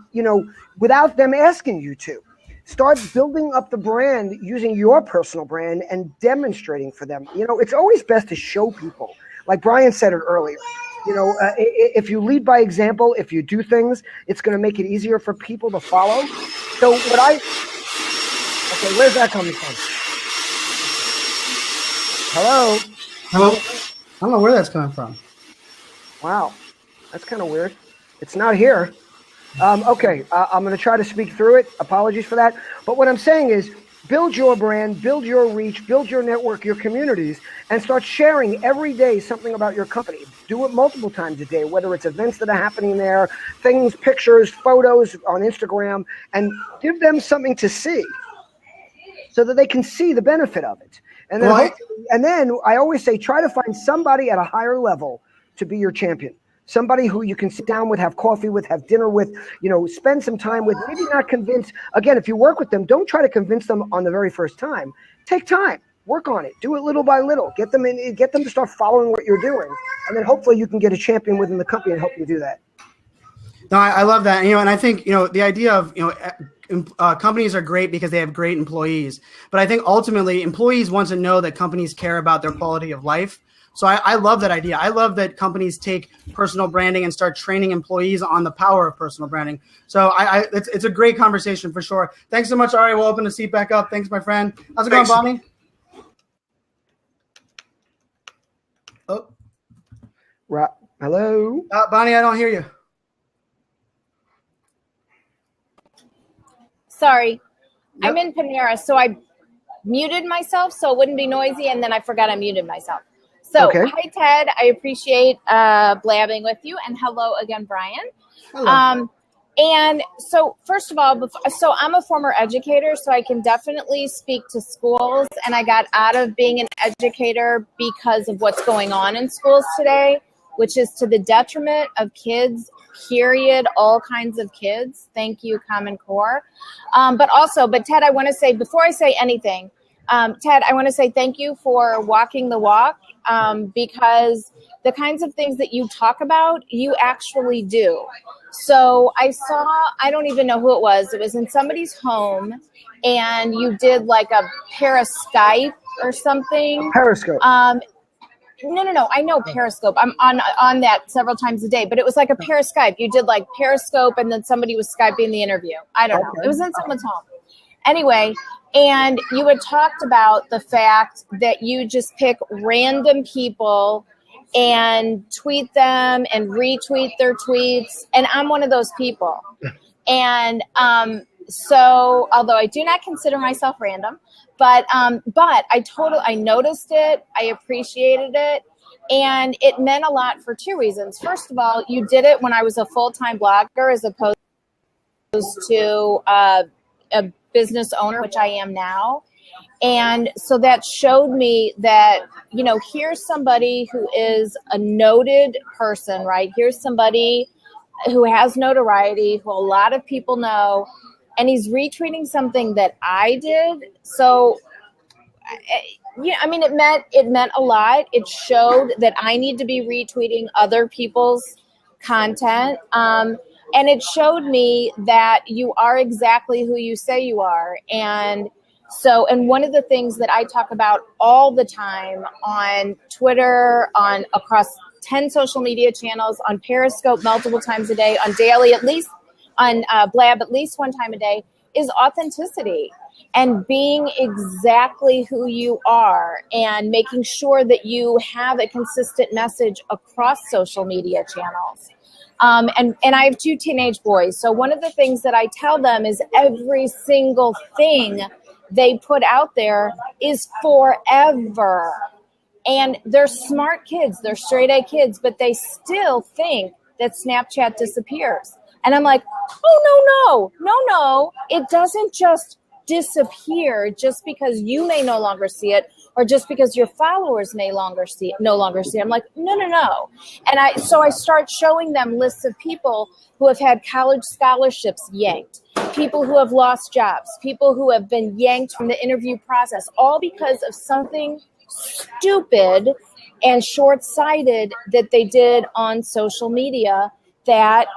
without them asking you to. Start building up the brand using your personal brand and demonstrating for them. It's always best to show people. Like Brian said it earlier. If you lead by example, if you do things, it's going to make it easier for people to follow. So okay, where's that coming from? Hello? I don't know where that's coming from. Wow, that's kind of weird. It's not here. Okay, I'm going to try to speak through it. Apologies for that. But what I'm saying is, build your brand, build your reach, build your network, your communities, and start sharing every day something about your company. Do it multiple times a day, whether it's events that are happening there, things, pictures, photos on Instagram, and give them something to see so that they can see the benefit of it. And then I always say, try to find somebody at a higher level to be your champion. Somebody who you can sit down with, have coffee with, have dinner with, spend some time with, maybe not convince. Again, if you work with them, don't try to convince them on the very first time. Take time, work on it, do it little by little, get them to start following what you're doing. And then hopefully you can get a champion within the company and help you do that. No, I love that. And I think, the idea of, companies are great because they have great employees. But I think ultimately employees want to know that companies care about their quality of life. So I love that idea. I love that companies take personal branding and start training employees on the power of personal branding. So it's a great conversation for sure. Thanks so much, Ari. We'll open the seat back up. Thanks, my friend. How's it going, Bonnie? Hello? Bonnie, I don't hear you. Sorry. Yep. I'm in Panera, so I muted myself so it wouldn't be noisy, and then I forgot I muted myself. So, okay. Hi, Ted. I appreciate blabbing with you, and hello again, Brian. Hello. And so, first of all, so I'm a former educator, so I can definitely speak to schools, and I got out of being an educator because of what's going on in schools today, which is to the detriment of kids, period, all kinds of kids. Thank you, Common Core. But Ted, I want to say, before I say anything, Ted, I want to say thank you for walking the walk, because the kinds of things that you talk about, you actually do. So I don't even know who it was in somebody's home, and you did like a Periscope or something. Periscope. No. I know Periscope. I'm on that several times a day, but it was like a Periscope. You did like Periscope, and then somebody was Skyping the interview. I don't know. It was in someone's home. Anyway, and you had talked about the fact that you just pick random people and tweet them and retweet their tweets. And I'm one of those people. And so, although I do not consider myself random, but I noticed it, I appreciated it, and it meant a lot for two reasons. First of all, you did it when I was a full-time blogger as opposed to a business owner, which I am now. And so that showed me that, here's somebody who is a noted person, right? Here's somebody who has notoriety, who a lot of people know, and he's retweeting something that I did. So, it meant a lot. It showed that I need to be retweeting other people's content. And it showed me that you are exactly who you say you are. And one of the things that I talk about all the time on Twitter, across 10 social media channels, on Periscope multiple times a day, on Daily, at least on Blab at least one time a day, is authenticity and being exactly who you are and making sure that you have a consistent message across social media channels. And I have two teenage boys. So one of the things that I tell them is every single thing they put out there is forever. And they're smart kids, they're straight A kids, but they still think that Snapchat disappears. And I'm like, oh, no. It doesn't just disappear just because you may no longer see it or just because your followers may no longer see it. I'm like, no. And I start showing them lists of people who have had college scholarships yanked, people who have lost jobs, people who have been yanked from the interview process, all because of something stupid and short-sighted that they did on social media that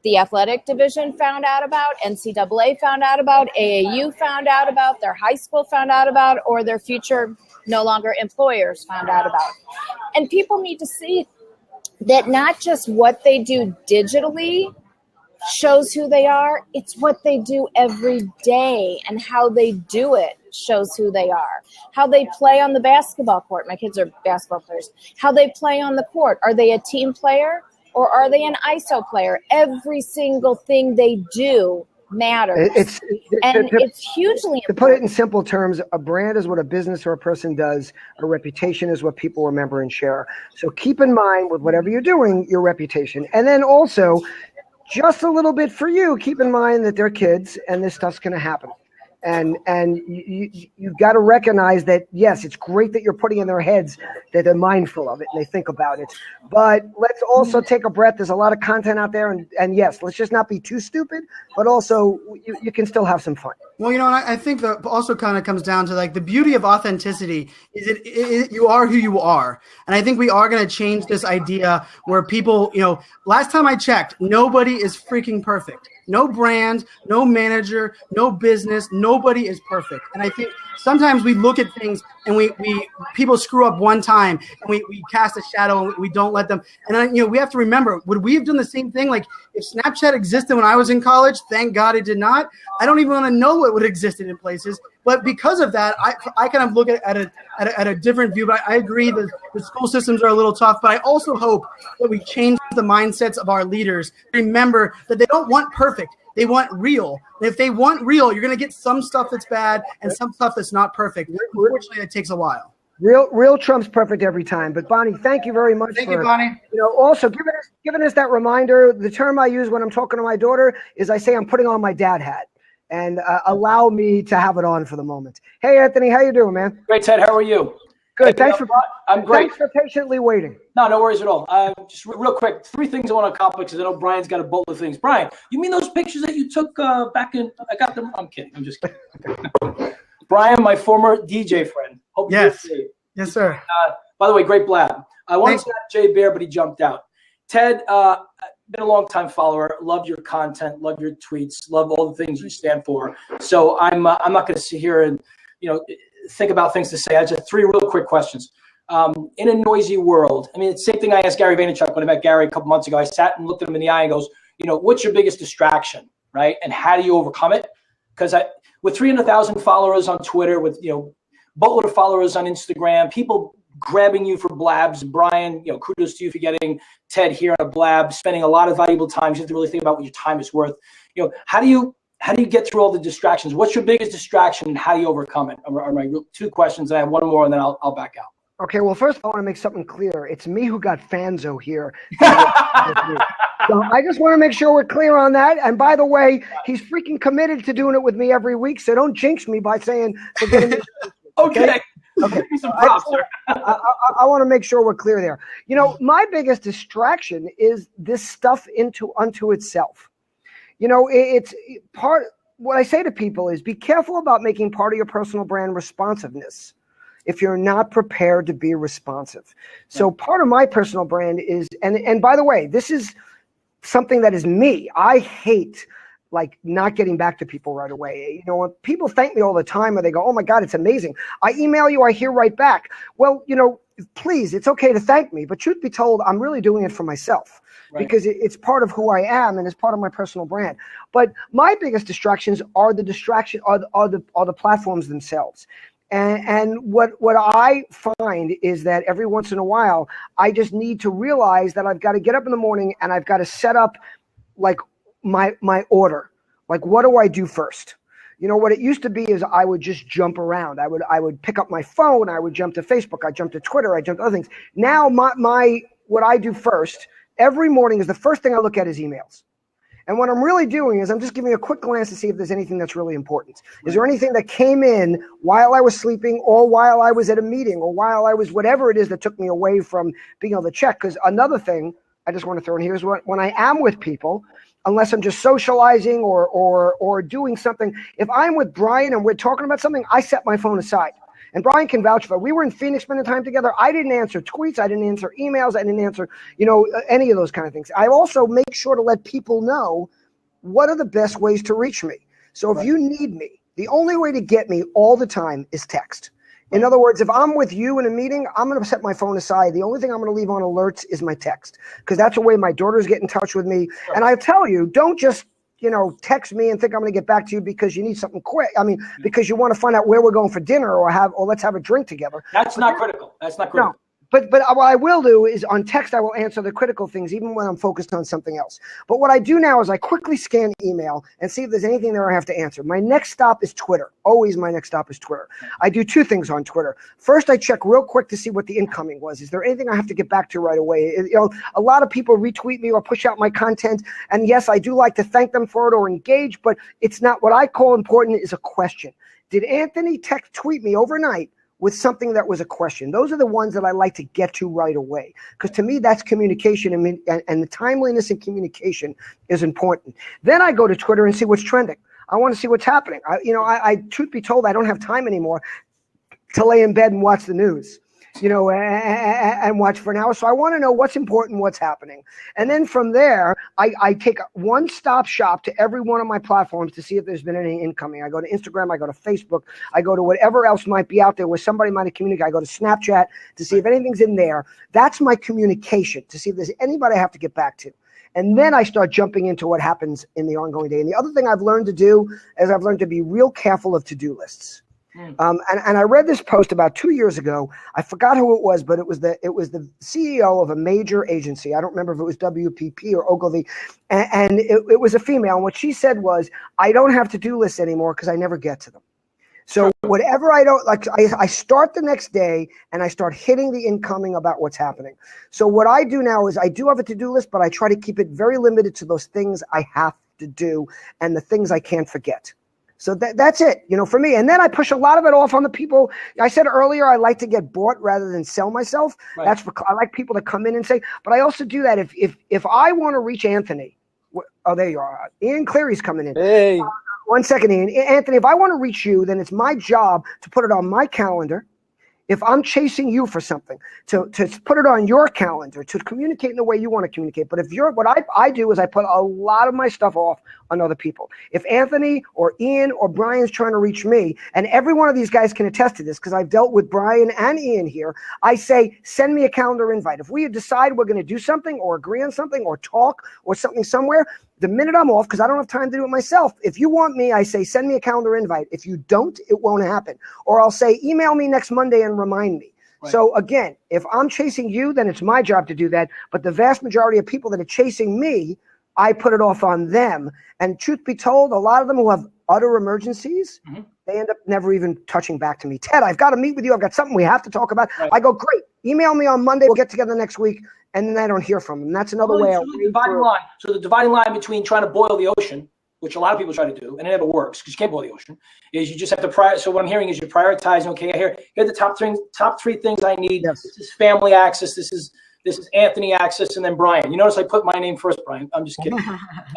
the athletic division found out about, NCAA found out about, AAU found out about, their high school found out about, or their future no longer employers found out about. And people need to see that not just what they do digitally shows who they are, it's what they do every day, and how they do it shows who they are. How they play on the basketball court. My kids are basketball players. How they play on the court. Are they a team player or are they an ISO player? Every single thing they do matters. It's hugely important. To put it in simple terms, a brand is what a business or a person does. A reputation is what people remember and share. So keep in mind with whatever you're doing, your reputation. And then also, just a little bit for you, keep in mind that they're kids and this stuff's going to happen. And you've got to recognize that, yes, it's great that you're putting in their heads that they're mindful of it and they think about it. But let's also take a breath. There's a lot of content out there. And yes, let's just not be too stupid, but also you can still have some fun. Well, and I think that also kind of comes down to like the beauty of authenticity is it you are who you are. And I think we are going to change this idea where people, last time I checked, nobody is freaking perfect. No brand, no manager, no business, nobody is perfect. And I think sometimes we look at things and we people screw up one time and we cast a shadow and we don't let them. And then, we have to remember, would we have done the same thing? Like if Snapchat existed when I was in college, thank God it did not. I don't even want to know what would have existed in places. But because of that, I kind of look at a different view. But I agree that the school systems are a little tough. But I also hope that we change the mindsets of our leaders. Remember that they don't want perfect. They want real. And if they want real, you're going to get some stuff that's bad and some stuff that's not perfect. Unfortunately, it takes a while. Real trumps perfect every time. But Bonnie, thank you very much. Thank you, Bonnie. Also giving us that reminder. The term I use when I'm talking to my daughter is I say I'm putting on my dad hat, and allow me to have it on for the moment. Hey, Anthony, how you doing, man? Great, Ted. How are you? Good. Hey, I'm great. Thanks for patiently waiting. No worries at all. Just real quick, 3 things I want to accomplish because I know Brian's got a boatload of things. Brian, you mean those pictures that you took back in? I got them. I'm kidding. I'm just kidding. Brian, my former DJ friend. Hope you're safe. Yes, sir. By the way, great blab. I wanted to have Jay Bear, but he jumped out. Ted, been a long time follower. Love your content. Love your tweets. Love all the things you stand for. So I'm not going to sit here and think about things to say. I just have 3 real quick questions. In a noisy world, I mean, it's the same thing I asked Gary Vaynerchuk when I met Gary a couple months ago. I sat and looked at him in the eye and goes, what's your biggest distraction, right? And how do you overcome it? Because with 300,000 followers on Twitter, with boatload of followers on Instagram, people grabbing you for blabs. Brian, kudos to you for getting Ted here on a blab, spending a lot of valuable time. You have to really think about what your time is worth. How do you get through all the distractions? What's your biggest distraction and how do you overcome it? Are my 2 questions. I have one more and then I'll back out. Okay, well, first I want to make something clear. It's me who got Fanzo here. So I just want to make sure we're clear on that. And by the way, he's freaking committed to doing it with me every week. So don't jinx me by saying for getting me. Okay. Okay. Some props, sir. I want to make sure we're clear there. My biggest distraction is this stuff unto itself. It's part. What I say to people is be careful about making part of your personal brand responsiveness if you're not prepared to be responsive. So part of my personal brand is, and by the way, this is something that is me. I hate not getting back to people right away. When people thank me all the time or they go, oh my God, it's amazing. I email you, I hear right back. Well, please, it's okay to thank me, but truth be told, I'm really doing it for myself. Right. Because it's part of who I am and it's part of my personal brand. But my biggest distractions are the platforms themselves. And what I find is that every once in a while, I just need to realize that I've got to get up in the morning and I've got to set up my order. What do I do first? What it used to be is I would just jump around. I would pick up my phone. I would jump to Facebook. I jump to Twitter. I jump to other things. Now what I do first every morning is the first thing I look at is emails. And what I'm really doing is I'm just giving a quick glance to see if there's anything that's really important. Is there anything that came in while I was sleeping or while I was at a meeting or while I was whatever it is that took me away from being able to check? Because another thing I just want to throw in here is when I am with people, unless I'm just socializing or doing something, if I'm with Brian and we're talking about something, I set my phone aside. And Brian can vouch for it. We were in Phoenix spending time together. I didn't answer tweets. I didn't answer emails. I didn't answer, any of those kind of things. I also make sure to let people know what are the best ways to reach me. So if you need me, the only way to get me all the time is text. In other words, if I'm with you in a meeting, I'm going to set my phone aside. The only thing I'm going to leave on alerts is my text because that's the way my daughters get in touch with me. Sure. And I tell you, don't just text me and think I'm going to get back to you because you need something quick. I mean, because you want to find out where we're going for dinner or let's have a drink together. That's not critical. That's not critical. No. But what I will do is on text, I will answer the critical things, even when I'm focused on something else. But what I do now is I quickly scan email and see if there's anything there I have to answer. My next stop is Twitter. Always my next stop is Twitter. I do 2 things on Twitter. First, I check real quick to see what the incoming was. Is there anything I have to get back to right away? A lot of people retweet me or push out my content. And yes, I do like to thank them for it or engage, but it's not what I call important is a question. Did Anthony tweet me overnight with something that was a question? Those are the ones that I like to get to right away. Because to me, that's communication, and the timeliness in communication is important. Then I go to Twitter and see what's trending. I want to see what's happening. I truth be told, I don't have time anymore to lay in bed and watch the news, and watch for an hour. So I want to know what's important, what's happening. And then from there, I take one stop shop to every one of my platforms to see if there's been any incoming. I go to Instagram, I go to Facebook, I go to whatever else might be out there where somebody might have communicated. I go to Snapchat to see if anything's in there. That's my communication, to see if there's anybody I have to get back to. And then I start jumping into what happens in the ongoing day. And the other thing I've learned to do is I've learned to be real careful of to-do lists. And I read this post about 2 years ago. I forgot who it was, but it was the CEO of a major agency. I don't remember if it was WPP or Ogilvy, and it was a female. And what she said was, "I don't have to-do lists anymore because I never get to them. So whatever I don't like, I start the next day and I start hitting the incoming about what's happening. So what I do now is I do have a to-do list, but I try to keep it very limited to those things I have to do and the things I can't forget." So that's it, for me. And then I push a lot of it off on the people. I said earlier, I like to get bought rather than sell myself. Right. I like people to come in and say, but I also do that if I want to reach Anthony. Oh, there you are. Ian Cleary's coming in. Hey. 1 second, Ian. Anthony, if I want to reach you, then it's my job to put it on my calendar. If I'm chasing you for something, to put it on your calendar, to communicate in the way you want to communicate. But what I do is I put a lot of my stuff off on other people. If Anthony or Ian or Brian's trying to reach me, and every one of these guys can attest to this because I've dealt with Brian and Ian here, I say, send me a calendar invite. If we decide we're going to do something or agree on something or talk or something somewhere, the minute I'm off, because I don't have time to do it myself, if you want me, I say, send me a calendar invite. If you don't, it won't happen. Or I'll say, email me next Monday and remind me. Right. So again, if I'm chasing you, then it's my job to do that. But the vast majority of people that are chasing me, I put it off on them. And truth be told, a lot of them who have utter emergencies, they end up never even touching back to me. Ted, I've got to meet with you. I've got something we have to talk about. Right. I go, great. Email me on Monday. We'll get together next week. And then I don't hear from them. That's another way. So the dividing line between trying to boil the ocean, which a lot of people try to do, and it never works because you can't boil the ocean, is you just have to So what I'm hearing is you're prioritizing. Okay, here are the top three things I need. Yes. This is family access. This is Anthony access, and then Brian. You notice I put my name first, Brian. I'm just kidding.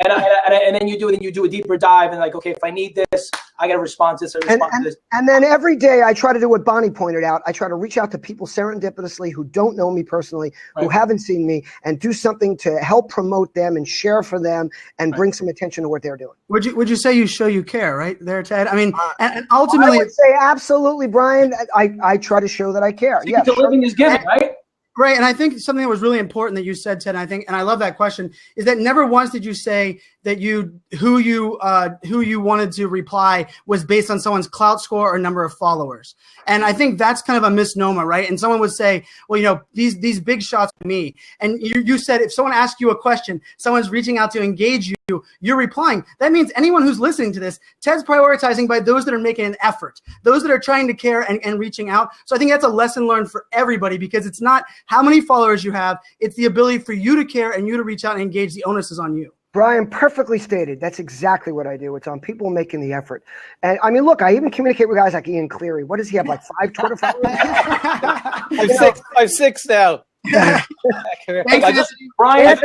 and then you do a deeper dive and like, okay, if I need this, I got to respond to this. To this. And then every day I try to do what Bonnie pointed out. I try to reach out to people serendipitously who don't know me personally, who haven't seen me, and do something to help promote them and share for them and bring some attention to what they're doing. Would you say you show you care, right there, Ted? I mean, and ultimately, I would say absolutely, Brian. I try to show that I care. Yes, the living is giving, right? Right, and I think something that was really important that you said, Ted, and I love that question, is that never once did you say that who you wanted to reply was based on someone's clout score or number of followers. And I think that's kind of a misnomer, right? And someone would say, well, these big shots to me. And you said if someone asks you a question, someone's reaching out to engage you, you're replying. That means anyone who's listening to this, Ted's prioritizing by those that are making an effort, those that are trying to care and reaching out. So I think that's a lesson learned for everybody, because it's not how many followers you have, it's the ability for you to care and you to reach out and engage. The onus is on you. Brian, perfectly stated. That's exactly what I do. It's on people making the effort. And I mean, look, I even communicate with guys like Ian Cleary. What does he have, like 5 Twitter followers? I'm six now. Brian, I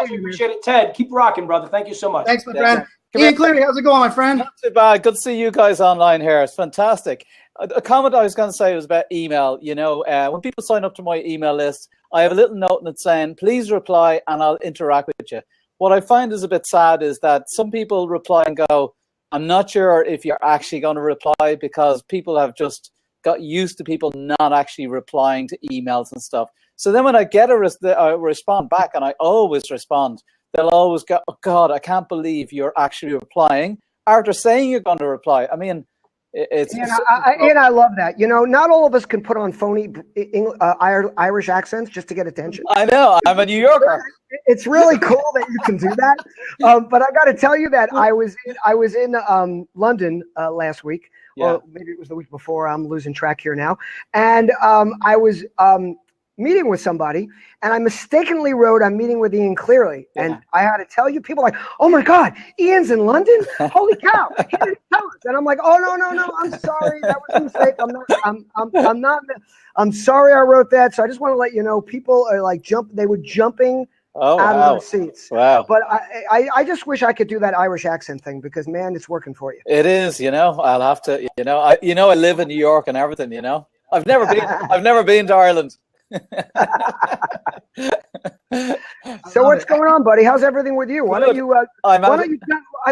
appreciate it. Ted, keep rocking, brother. Thank you so much. Thanks, my friend. Ian Cleary, how's it going, my friend? Not too bad. Good to see you guys online here. It's fantastic. A comment I was going to say was about email. When people sign up to my email list, I have a little note in it saying, please reply and I'll interact with you. What I find is a bit sad is that some people reply and go, I'm not sure if you're actually going to reply, because people have just got used to people not actually replying to emails and stuff. So then when I get a respond back, and I always respond, they'll always go, oh God, I can't believe you're actually replying after saying you're going to reply. I mean, I love that. Not all of us can put on phony Irish accents just to get attention. I know. I'm a New Yorker. It's really cool that you can do that. But I got to tell you that I was in London last week, or maybe it was the week before. I'm losing track here now. And I was meeting with somebody, and I mistakenly wrote, I'm meeting with Ian Cleary. Yeah. And I had to tell you, people like, oh my God, Ian's in London? Holy cow, he didn't tell us. And I'm like, oh, no, I'm sorry, that was a mistake. I'm sorry I wrote that. So I just want to let you know, people are like they were jumping out of their seats. Wow. But I just wish I could do that Irish accent thing, because man, it's working for you. It is, I'll have to, I live in New York and everything, I've never been to Ireland. So what's going on, buddy? How's everything with you? I'd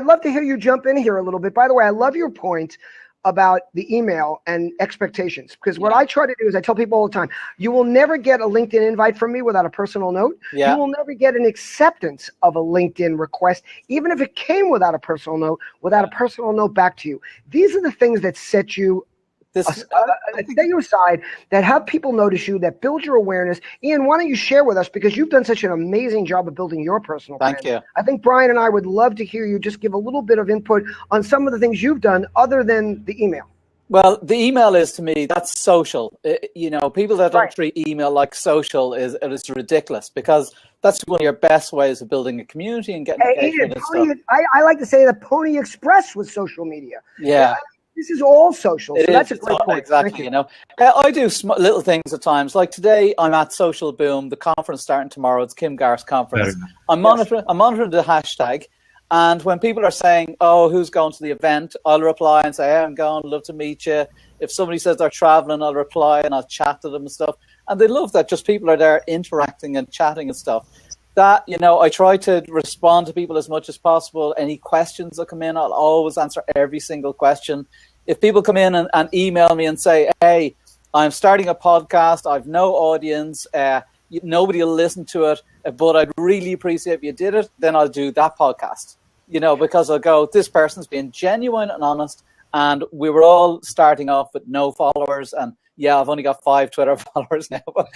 love to hear you jump in here a little bit. By the way, I love your point about the email and expectations, because what I try to do is I tell people all the time, you will never get a LinkedIn invite from me without a personal note. You will never get an acceptance of a LinkedIn request, even if it came without a personal note back to you. These are the things that set you you aside, that have people notice you, that build your awareness. Ian, why don't you share with us, because you've done such an amazing job of building your personal brand. Thank you. I think Brian and I would love to hear you just give a little bit of input on some of the things you've done other than the email. Well, the email is, to me, that's social. People that don't treat email like social is ridiculous, because that's one of your best ways of building a community and getting engagement and stuff. I like to say that Pony Express was social media. Yeah. This is all social, so that's a great point. Exactly, I do little things at times. Like today, I'm at Social Boom, the conference starting tomorrow. It's Kim Garth's conference. I'm monitoring the hashtag, and when people are saying, "Oh, who's going to the event?" I'll reply and say, "Hey, I'm going. Love to meet you." If somebody says they're traveling, I'll reply and I'll chat to them and stuff. And they love that. Just people are there interacting and chatting and stuff. That, I try to respond to people as much as possible. Any questions that come in, I'll always answer every single question. If people come in and email me and say, "Hey, I'm starting a podcast, I've no audience, nobody will listen to it, but I'd really appreciate if you did it," then I'll do that podcast, because I'll go, this person's being genuine and honest, and we were all starting off with no followers, and yeah, I've only got 5 Twitter followers now, but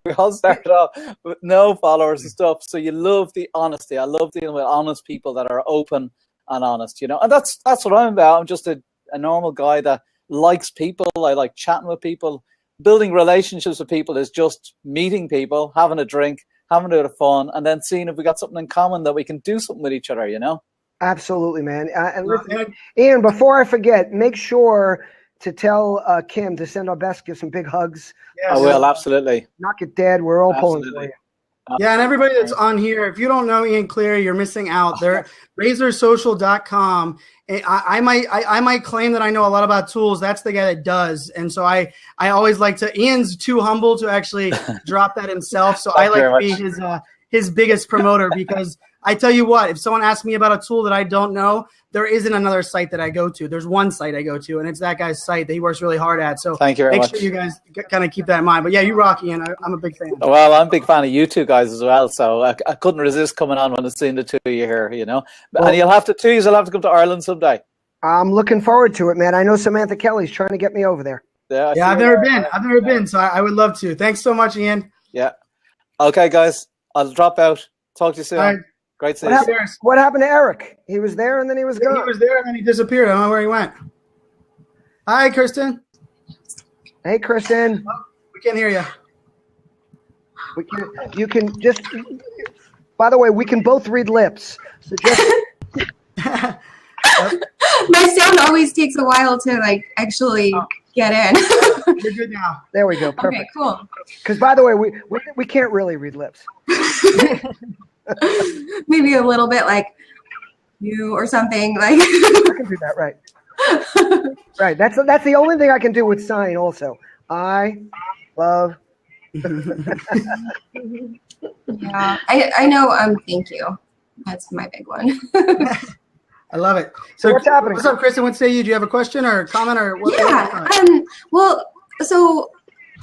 we all started off with no followers and stuff. So you love the honesty. I love dealing with honest people that are open and honest, and that's what I'm about. I'm just a normal guy that likes people. I like chatting with people. Building relationships with people is just meeting people, having a drink, having a bit of fun, and then seeing if we got something in common that we can do something with each other, Absolutely, man. And listen, Ian, before I forget, make sure to tell Kim to send our best, give some big hugs. Yes. I will, absolutely. Knock it dead. We're all pulling for you. Yeah, and everybody that's on here, if you don't know Ian Cleary, you're missing out. They're RazorSocial.com. I might claim that I know a lot about tools. That's the guy that does. And so I always like to, Ian's too humble to actually drop that himself. So I like to be his biggest promoter, because I tell you what, if someone asks me about a tool that I don't know, there isn't another site that I go to. There's one site I go to, and it's that guy's site that he works really hard at. So thank you very much. Make sure you guys kind of keep that in mind. But yeah, you rock, Ian. I'm a big fan. Well, I'm a big fan of you two guys as well. So I couldn't resist coming on when I seen the two of you here, Well, and you'll have to come to Ireland someday. I'm looking forward to it, man. I know Samantha Kelly's trying to get me over there. Yeah, I've never been. So I would love to. Thanks so much, Ian. Yeah. Okay, guys. I'll drop out. Talk to you soon. All right. Great to see you. What happened to Eric? He was there and then he was gone. He was there and then he disappeared. I don't know where he went. Hi, Kristen. Hey, Kristen. Oh, we can't hear you. You can just. By the way, we can both read lips. So just. My sound always takes a while to actually get in. You're good now. There we go. Perfect. Okay, cool. Because by the way, we can't really read lips. Maybe a little bit like you or something like. I can do that, right? Right. That's the only thing I can do with sign. Also, I love. Yeah, I know. Thank you. That's my big one. I love it. So what's happening? What's up, Kristen? What say you? Do you have a question or a comment or what? Yeah. Well, so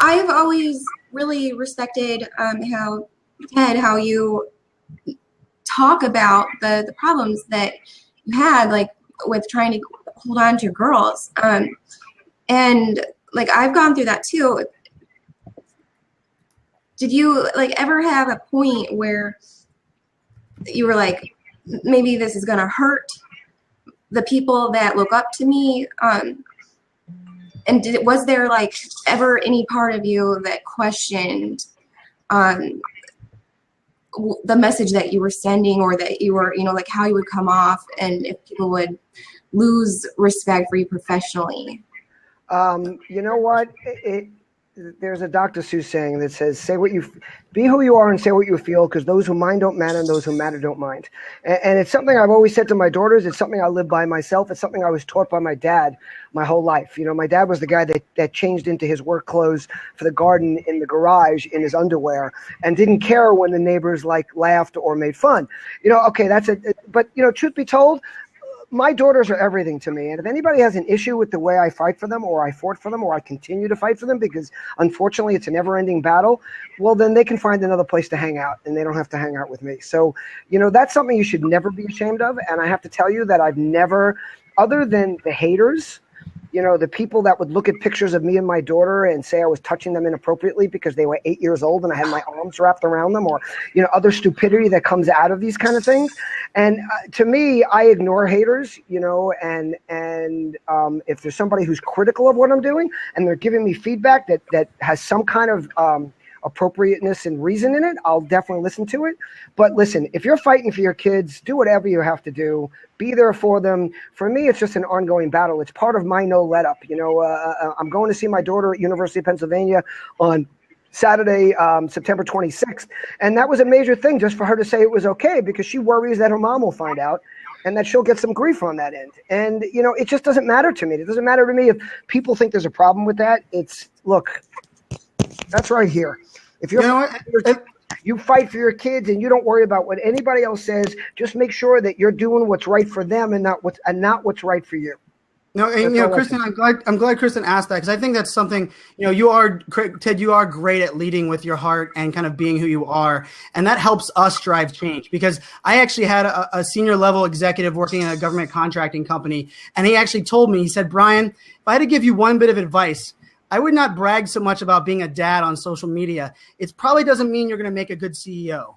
I've always really respected how you talk about the problems that you had, with trying to hold on to girls. And I've gone through that too. Did you ever have a point where you were like, maybe this is gonna hurt the people that look up to me? And was there ever any part of you that questioned the message that you were sending, or that you were, how you would come off, and if people would lose respect for you professionally? You know what? There's a Dr. Seuss saying that says, be who you are and say what you feel, because those who mind don't matter and those who matter don't mind. And it's something I've always said to my daughters. It's something I live by myself. It's something I was taught by my dad my whole life. My dad was the guy that changed into his work clothes for the garden in the garage in his underwear and didn't care when the neighbors laughed or made fun. Okay, that's it. But, truth be told, my daughters are everything to me. And if anybody has an issue with the way I fight for them, or I fought for them, or I continue to fight for them, because unfortunately it's a never-ending battle, well, then they can find another place to hang out, and they don't have to hang out with me. So, that's something you should never be ashamed of. And I have to tell you that I've never, other than the haters, You know, the people that would look at pictures of me and my daughter and say I was touching them inappropriately because they were 8 years old and I had my arms wrapped around them, or, you know, other stupidity that comes out of these kind of things. And to me, I ignore haters, you know, and if there's somebody who's critical of what I'm doing and they're giving me feedback that has some kind of appropriateness and reason in it, I'll definitely listen to it. But listen, if you're fighting for your kids, do whatever you have to do. Be there for them. For me, it's just an ongoing battle. It's part of my no let up. You know, I'm going to see my daughter at University of Pennsylvania on Saturday, September 26th. And that was a major thing just for her to say it was okay, because she worries that her mom will find out and that she'll get some grief on that end. And, you know, it just doesn't matter to me. It doesn't matter to me if people think there's a problem with that. It's, look, that's right here. If you're, you fight for your kids and you don't worry about what anybody else says, just make sure that you're doing what's right for them and not what's right for you. No, and you know, Kristen, I'm glad Kristen asked that, because I think that's something, you know, Ted, you are great at leading with your heart and kind of being who you are, and that helps us drive change. Because I actually had a senior level executive working in a government contracting company, and he actually told me, he said, Brian, if I had to give you one bit of advice, I would not brag so much about being a dad on social media. It probably doesn't mean you're going to make a good CEO.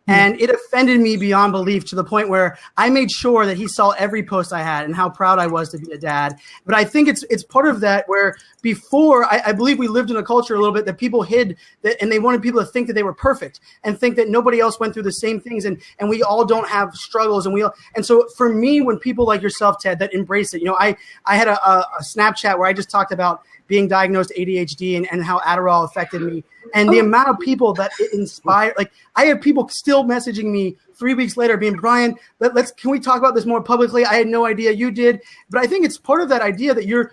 And it offended me beyond belief, to the point where I made sure that he saw every post I had and how proud I was to be a dad. But I think it's part of that, where before, I believe we lived in a culture a little bit that people hid that, and they wanted people to think that they were perfect and think that nobody else went through the same things, and we all don't have struggles. And so for me, when people like yourself, Ted, that embrace it, you know, I had a Snapchat where I just talked about being diagnosed ADHD and how Adderall affected me. And the amount of people that it inspired, like I have people still messaging me 3 weeks later being, Brian, can we talk about this more publicly? I had no idea you did. But I think it's part of that idea that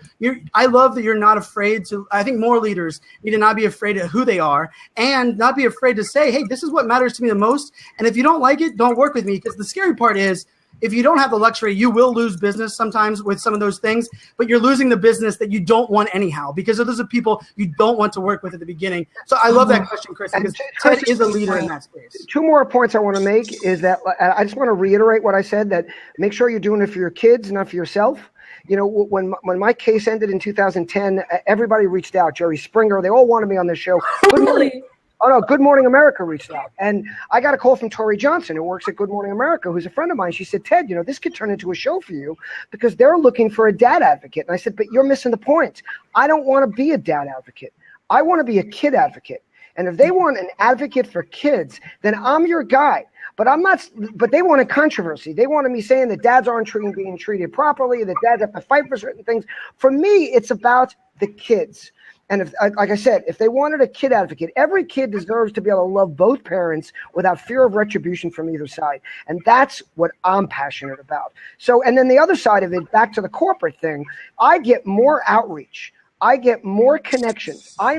I love that you're not afraid to. I think more leaders need to not be afraid of who they are and not be afraid to say, hey, this is what matters to me the most. And if you don't like it, don't work with me. Because the scary part is, if you don't have the luxury, you will lose business sometimes with some of those things, but you're losing the business that you don't want anyhow, because those are people you don't want to work with at the beginning. So I love that question, Chris, because Ted is a leader in that space. Two more points I want to make is that I just want to reiterate what I said, that make sure you're doing it for your kids, not for yourself. You know, when my case ended in 2010, everybody reached out. Jerry Springer, they all wanted me on this show. Really? Oh, no, Good Morning America reached out. And I got a call from Tori Johnson, who works at Good Morning America, who's a friend of mine. She said, Ted, you know, this could turn into a show for you because they're looking for a dad advocate. And I said, but you're missing the point. I don't want to be a dad advocate. I want to be a kid advocate. And if they want an advocate for kids, then I'm your guy. But I'm not. But they wanted controversy. They wanted me saying that dads aren't being treated properly, that dads have to fight for certain things. For me, it's about the kids. And if, like I said, if they wanted a kid advocate, every kid deserves to be able to love both parents without fear of retribution from either side. And that's what I'm passionate about. So, and then the other side of it, back to the corporate thing, I get more outreach. I get more connections. I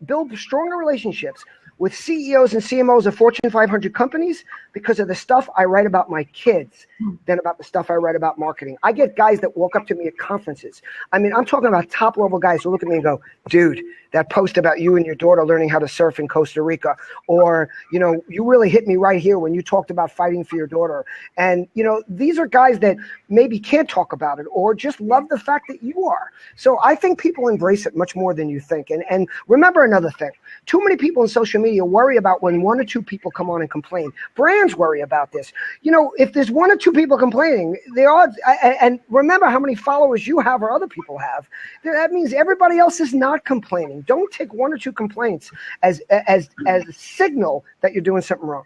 build stronger relationships with CEOs and CMOs of Fortune 500 companies because of the stuff I write about my kids than about the stuff I write about marketing. I get guys that walk up to me at conferences. I mean, I'm talking about top level guys who look at me and go, dude, that post about you and your daughter learning how to surf in Costa Rica, or, you know, you really hit me right here when you talked about fighting for your daughter. And, you know, these are guys that maybe can't talk about it or just love the fact that you are. So I think people embrace it much more than you think. And remember another thing, too many people in social media worry about when one or two people come on and complain. Brands worry about this. You know, if there's one or two people complaining, the odds, and remember how many followers you have or other people have, that means everybody else is not complaining. Don't take one or two complaints as a signal that you're doing something wrong.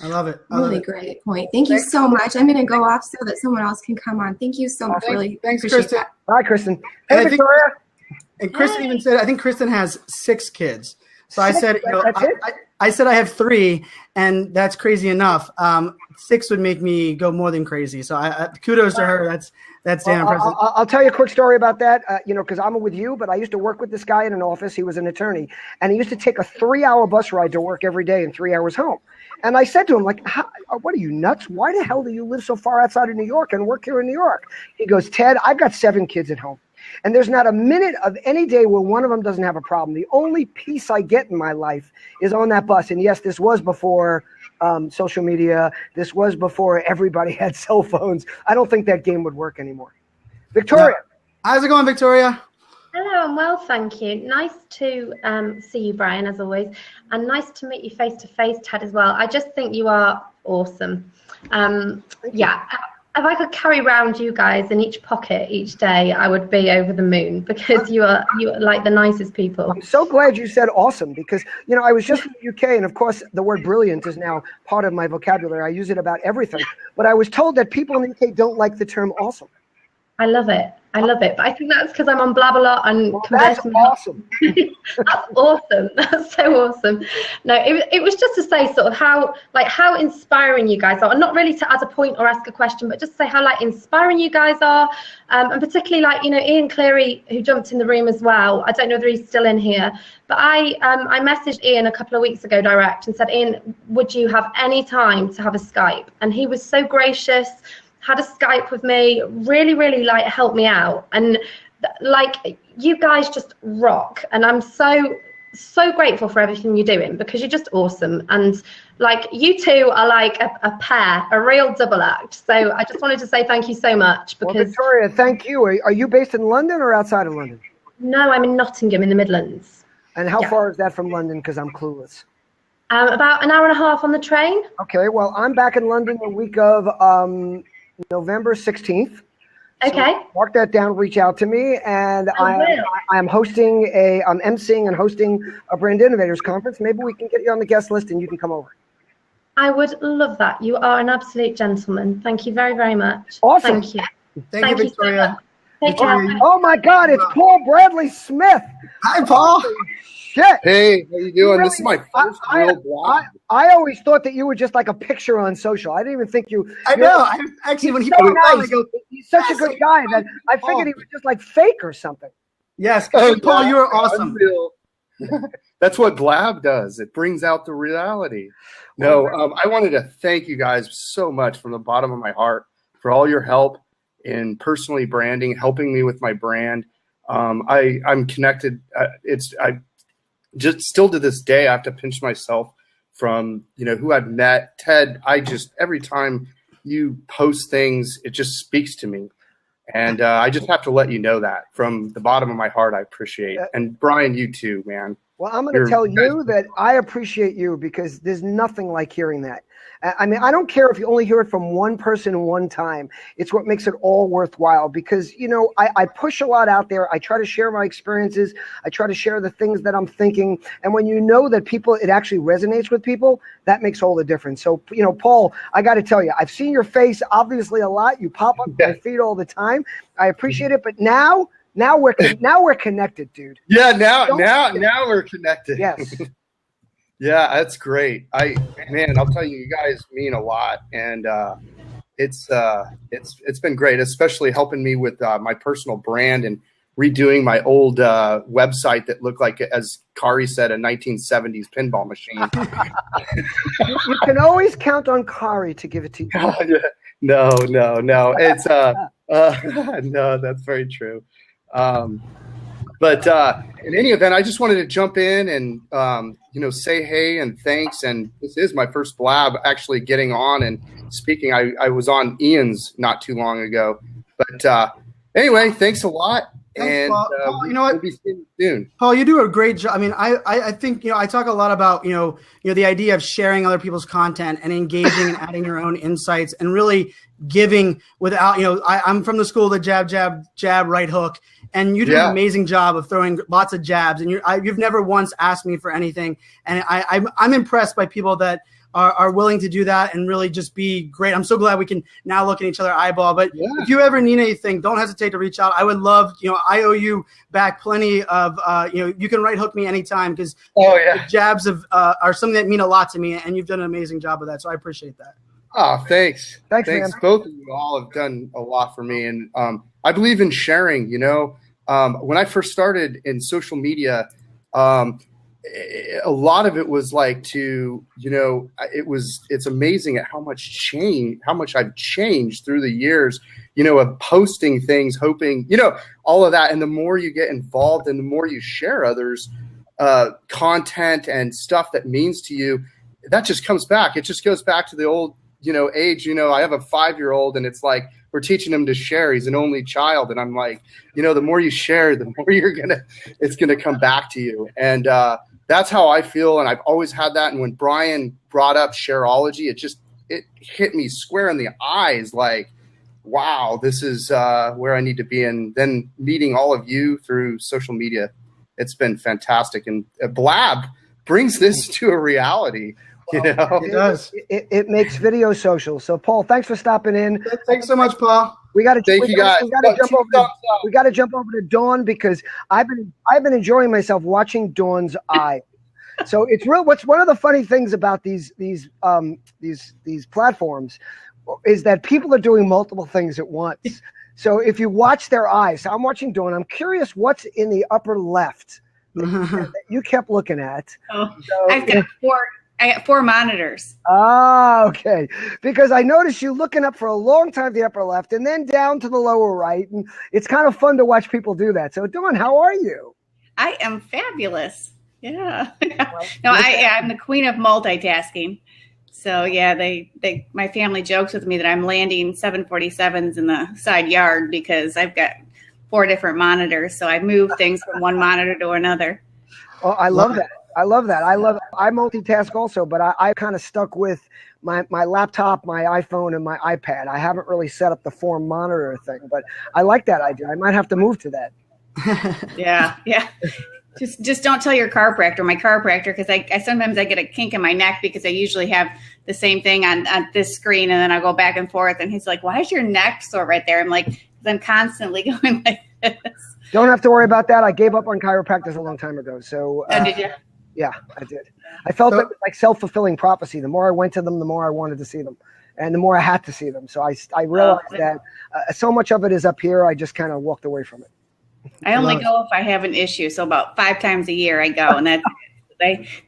I love it. Really great point. Thank you so much. I'm going to go off so that someone else can come on. Thank you so much. Thanks, Kristen. That. Bye, Kristen. Hey, Victoria. And Kristen even said, I think Kristen has 6 kids. So I said, you know, that's it? I said I have 3, and that's crazy enough. 6 would make me go more than crazy. So kudos to her. That's damn impressive. I'll tell you a quick story about that. You know, because I'm with you, but I used to work with this guy in an office. He was an attorney, and he used to take a 3-hour bus ride to work every day and 3 hours home. And I said to him, like, what are you, nuts? Why the hell do you live so far outside of New York and work here in New York? He goes, Ted, I've got 7 kids at home. And there's not a minute of any day where one of them doesn't have a problem. The only peace I get in my life is on that bus. And yes, this was before social media. This was before everybody had cell phones. I don't think that game would work anymore. Victoria. How's it going, Victoria? Hello, I'm well, thank you. Nice to see you, Brian, as always, and nice to meet you face to face, Ted, as well. I just think you are awesome. Yeah, if I could carry around you guys in each pocket each day, I would be over the moon, because you are like the nicest people. I'm so glad you said awesome, because I was just in the UK, and of course the word brilliant is now part of my vocabulary. I use it about everything, but I was told that people in the UK don't like the term awesome. I love it. I love it. But I think that's because I'm on Blab a lot and that's awesome. That's awesome. That's so awesome. No, it was just to say sort of how inspiring you guys are, and not really to add a point or ask a question, but just to say how inspiring you guys are, and particularly Ian Cleary, who jumped in the room as well. I don't know whether he's still in here, but I messaged Ian a couple of weeks ago direct and said, Ian, would you have any time to have a Skype? And he was so gracious. Had a Skype with me, really helped me out, and you guys just rock, and I'm so grateful for everything you're doing, because you're just awesome, and you two are like a pair, a real double act. So I just wanted to say thank you so much. Because well, Victoria, thank you. Are you based in London or outside of London? No, I'm in Nottingham in the Midlands. And how far is that from London? Because I'm clueless. About an hour and a half on the train. Okay, well, I'm back in London the week of November 16th. Okay. So mark that down, reach out to me, and I'm emceeing and hosting a Brand Innovators Conference. Maybe we can get you on the guest list and you can come over. I would love that. You are an absolute gentleman. Thank you very, very much. Awesome. Thank you. Thank you, Victoria. Take care. Oh my God, it's Paul Bradley Smith. Hi, Paul. Holy shit. Hey, how you doing? This is my first real blog. I always thought that you were just like a picture on social. I didn't even think you. I know. Actually, when he so put nice. on, I go, he's such a good guy that I figured he was just like fake or something. Yes, Paul, you are awesome. That's what Blab does. It brings out the reality. No, I wanted to thank you guys so much from the bottom of my heart for all your help in personally branding, helping me with my brand. I'm connected. I just still to this day, I have to pinch myself from, who I've met. Ted, every time you post things, it just speaks to me. And I just have to let you know that from the bottom of my heart, I appreciate. And Brian, you too, man. Well, I'm going to tell you that I appreciate you, because there's nothing like hearing that. I mean, I don't care if you only hear it from one person one time. It's what makes it all worthwhile, because, I push a lot out there. I try to share my experiences. I try to share the things that I'm thinking. And when you know that it actually resonates with people, that makes all the difference. So, Paul, I got to tell you, I've seen your face obviously a lot. You pop up my feed all the time. I appreciate it. But now we're connected, dude. Yeah, now we're connected. Yes. Yeah, that's great. I'll tell you, you guys mean a lot, and it's been great, especially helping me with my personal brand and redoing my old website that looked like, as Kari said, a 1970s pinball machine. You can always count on Kari to give it to you. No. It's no, that's very true. But in any event, I just wanted to jump in and say hey and thanks. And this is my first Blab actually getting on and speaking. I was on Ian's not too long ago. But anyway, thanks a lot. Thanks, Paul. Paul, you know what? We'll be seeing you soon. Paul, you do a great job. I mean, I think I talk a lot about the idea of sharing other people's content and engaging and adding your own insights and really giving without I'm from the school of the jab, right hook, and you do an amazing job of throwing lots of jabs, and you've never once asked me for anything, and I'm impressed by people that are willing to do that and really just be great. I'm so glad we can now look at each other eyeball. But if you ever need anything, don't hesitate to reach out. I would love, I owe you back plenty of, you can right hook me anytime, because the jabs are something that mean a lot to me, and you've done an amazing job of that. So I appreciate that. Oh, thanks. Thanks, man. Both of you all have done a lot for me. And I believe in sharing, when I first started in social media, a lot of it was like it's amazing at how much I've changed through the years, of posting things, hoping, all of that. And the more you get involved and the more you share others, content and stuff that means to you, that just comes back. It just goes back to the old, age. I have a 5-year-old, and it's like we're teaching him to share. He's an only child. And I'm like, the more you share, the more it's going to come back to you. And that's how I feel. And I've always had that. And when Brian brought up Shareology, it hit me square in the eyes. Like, wow, this is where I need to be. And then meeting all of you through social media, it's been fantastic. And Blab brings this to a reality. It does. It makes video social. So, Paul, thanks for stopping in. Thanks so much, Paul. We got to thank you guys. We got to jump over to Dawn because I've been enjoying myself watching Dawn's eye. So it's real. What's one of the funny things about these platforms is that people are doing multiple things at once. So if you watch their eyes, so I'm watching Dawn. I'm curious what's in the upper left that you kept looking at. Oh, so, I've got I got 4 monitors. Ah, okay. Because I noticed you looking up for a long time the upper left and then down to the lower right. And it's kind of fun to watch people do that. So, Dawn, how are you? I am fabulous. Yeah. I'm the queen of multitasking. So, yeah, my family jokes with me that I'm landing 747s in the side yard because I've got 4 different monitors. So I move things from one monitor to another. Oh, I love that. I multitask also, but I kind of stuck with my laptop, my iPhone, and my iPad. I haven't really set up the 4 monitor thing, but I like that idea. I might have to move to that. Yeah. Just don't tell your chiropractor, my chiropractor, because I sometimes I get a kink in my neck because I usually have the same thing on this screen, and then I go back and forth, and he's like, "Why is your neck sore right there?" I'm like, "Because I'm constantly going like this." Don't have to worry about that. I gave up on chiropractors a long time ago. So. Did you? Yeah, I did. I felt it was like self-fulfilling prophecy. The more I went to them, the more I wanted to see them, and the more I had to see them. So I realized that so much of it is up here. I just kind of walked away from it. I only go if I have an issue. So about 5 times a year I go, and that's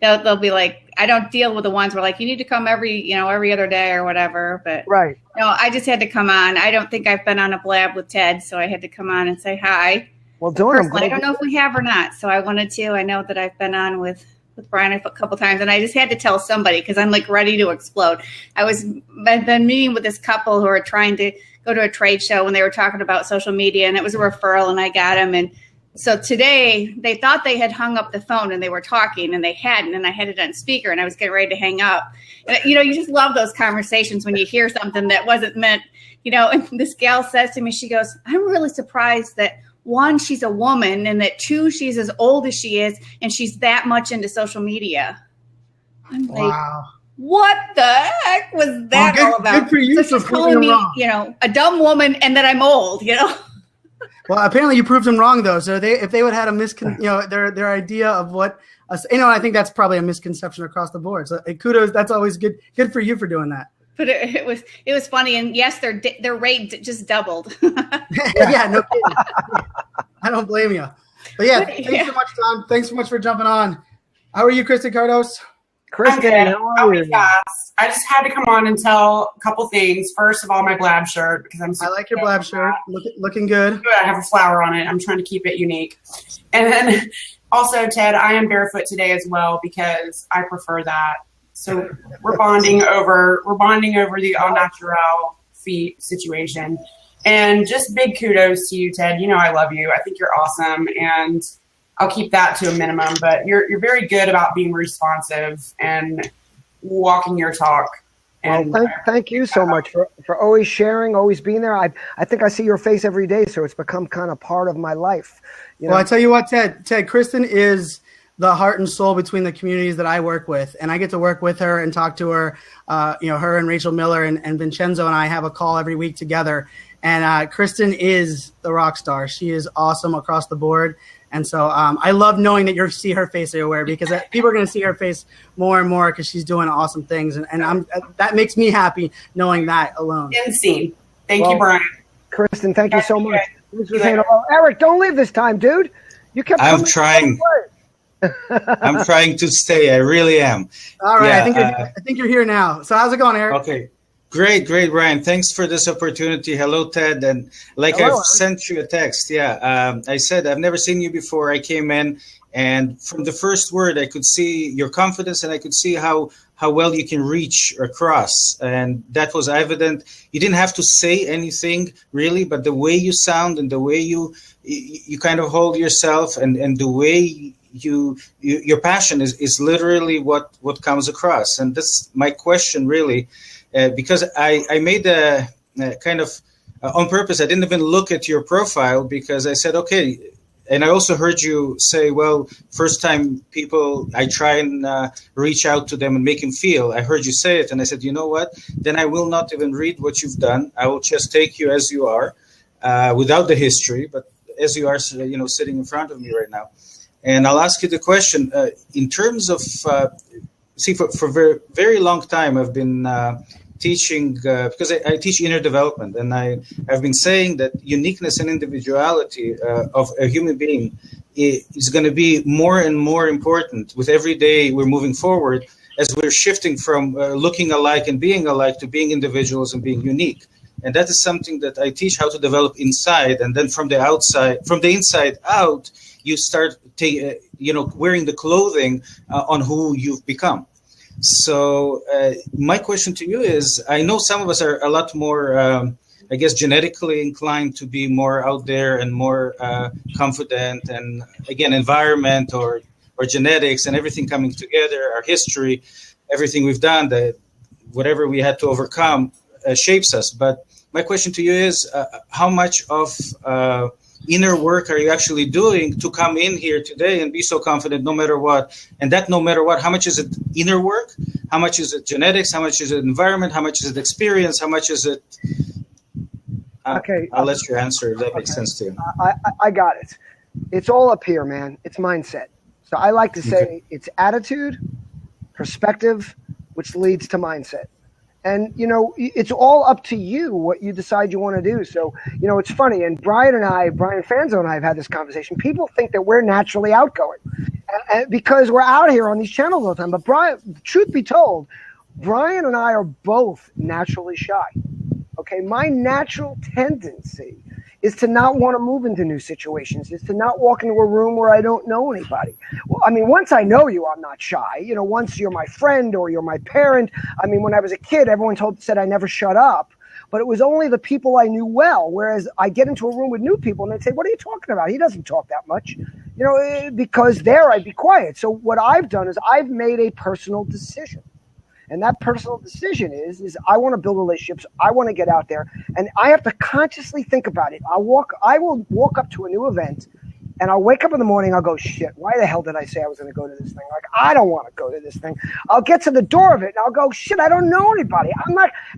they'll be like, I don't deal with the ones where like you need to come every other day or whatever. But right. No, I just had to come on. I don't think I've been on a Blab with Ted, so I had to come on and say hi. Well, Dawn, I don't know if we have or not, so I wanted to. I know that I've been on with Brian a couple times, and I just had to tell somebody because I'm like ready to explode. I've been meeting with this couple who are trying to go to a trade show when they were talking about social media, and it was a referral, and I got them. And so today they thought they had hung up the phone and they were talking, and they hadn't, and I had it on speaker, and I was getting ready to hang up. And, you just love those conversations when you hear something that wasn't meant, and this gal says to me, she goes, I'm really surprised that 1, she's a woman, and that 2, she's as old as she is, and she's that much into social media. I'm like, wow. What the heck was that all about? Good for you. So she's calling me, a dumb woman, and that I'm old, Well, apparently you proved them wrong, though. So if they would have had their idea of what, I think that's probably a misconception across the board. So kudos. That's always good. Good for you for doing that. But it was funny, and yes, their rate just doubled. Yeah, no kidding. I don't blame you. But yeah, thanks so much, Tom. Thanks so much for jumping on. How are you, Kristen Cardos? Kristen, how are you? I just had to come on and tell a couple things. First of all, my Blab shirt, because I like your Blab shirt. Looking good. I have a flower on it. I'm trying to keep it unique. And then also, Ted, I am barefoot today as well because I prefer that. So we're bonding over the au naturel feet situation. And just big kudos to you, Ted. I love you. I think you're awesome, and I'll keep that to a minimum. But you're very good about being responsive and walking your talk. And well, thank you so much for always sharing, always being there. I think I see your face every day, so it's become kind of part of my life. Well, I tell you what, Ted, Kristen is the heart and soul between the communities that I work with, and I get to work with her and talk to her. Her and Rachel Miller and Vincenzo and I have a call every week together. And Kristen is the rock star. She is awesome across the board. And so I love knowing that you see her face everywhere because people are going to see her face more and more because she's doing awesome things. And that makes me happy knowing that alone. Insane. Thank you, Brian. Kristen, thank you so much. Eric, don't leave this time, dude. You kept I'm trying. I'm trying to stay. I really am. All right. Yeah, I think you're here now. So how's it going, Eric? Okay. Great, Brian. Thanks for this opportunity. Hello, Ted. And I've sent you a text. Yeah, I said I've never seen you before. I came in, And from the first word, I could see your confidence, and I could see how well you can reach across. And that was evident. You didn't have to say anything really, but the way you sound and the way you kind of hold yourself, and the way your passion is literally what comes across. And that's my question really, because I made a kind of on purpose. I didn't even look at your profile because I said, okay. And I also heard you say, well, first time people, I try and reach out to them and make them feel. I heard you say it, and I said, you know what? Then I will not even read what you've done. I will just take you as you are, without the history, but as you are, sitting in front of me right now. And I'll ask you the question, in terms of, for very, very long time, I've been teaching, because I teach inner development, and I've been saying that uniqueness and individuality of a human being is going to be more and more important with every day we're moving forward, as we're shifting from looking alike and being alike to being individuals and being unique. And that is something that I teach how to develop inside, and then from the inside out, you start wearing the clothing on who you've become. So my question to you is, I know some of us are a lot more, I guess, genetically inclined to be more out there and more confident, and again, environment or genetics and everything coming together, our history, everything we've done, that whatever we had to overcome shapes us. But my question to you is, how much of inner work are you actually doing to come in here today and be so confident no matter what? And that no matter what, how much is it inner work? How much is it genetics? How much is it environment? How much is it experience? How much is it? Okay. I'll let you answer if that makes sense to you. I got it. It's all up here, man. It's mindset. So I like to say it's attitude, perspective, which leads to mindset. And, it's all up to you what you decide you want to do. So, it's funny. And Brian Fanzo and I have had this conversation. People think that we're naturally outgoing because we're out here on these channels all the time. But Brian, truth be told, Brian and I are both naturally shy. Okay. My natural tendency is to not want to move into new situations, is to not walk into a room where I don't know anybody. Well, I mean, once I know you, I'm not shy. Once you're my friend or you're my parent. I mean, when I was a kid, everyone said I never shut up, but it was only the people I knew well. Whereas I get into a room with new people and they'd say, what are you talking about? He doesn't talk that much, because there I'd be quiet. So what I've done is I've made a personal decision. And that personal decision is I want to build relationships. I want to get out there, and I have to consciously think about it. I will walk up to a new event, and I'll wake up in the morning. I'll go, shit, why the hell did I say I was going to go to this thing? Like, I don't want to go to this thing. I'll get to the door of it, and I'll go, shit, I don't know anybody.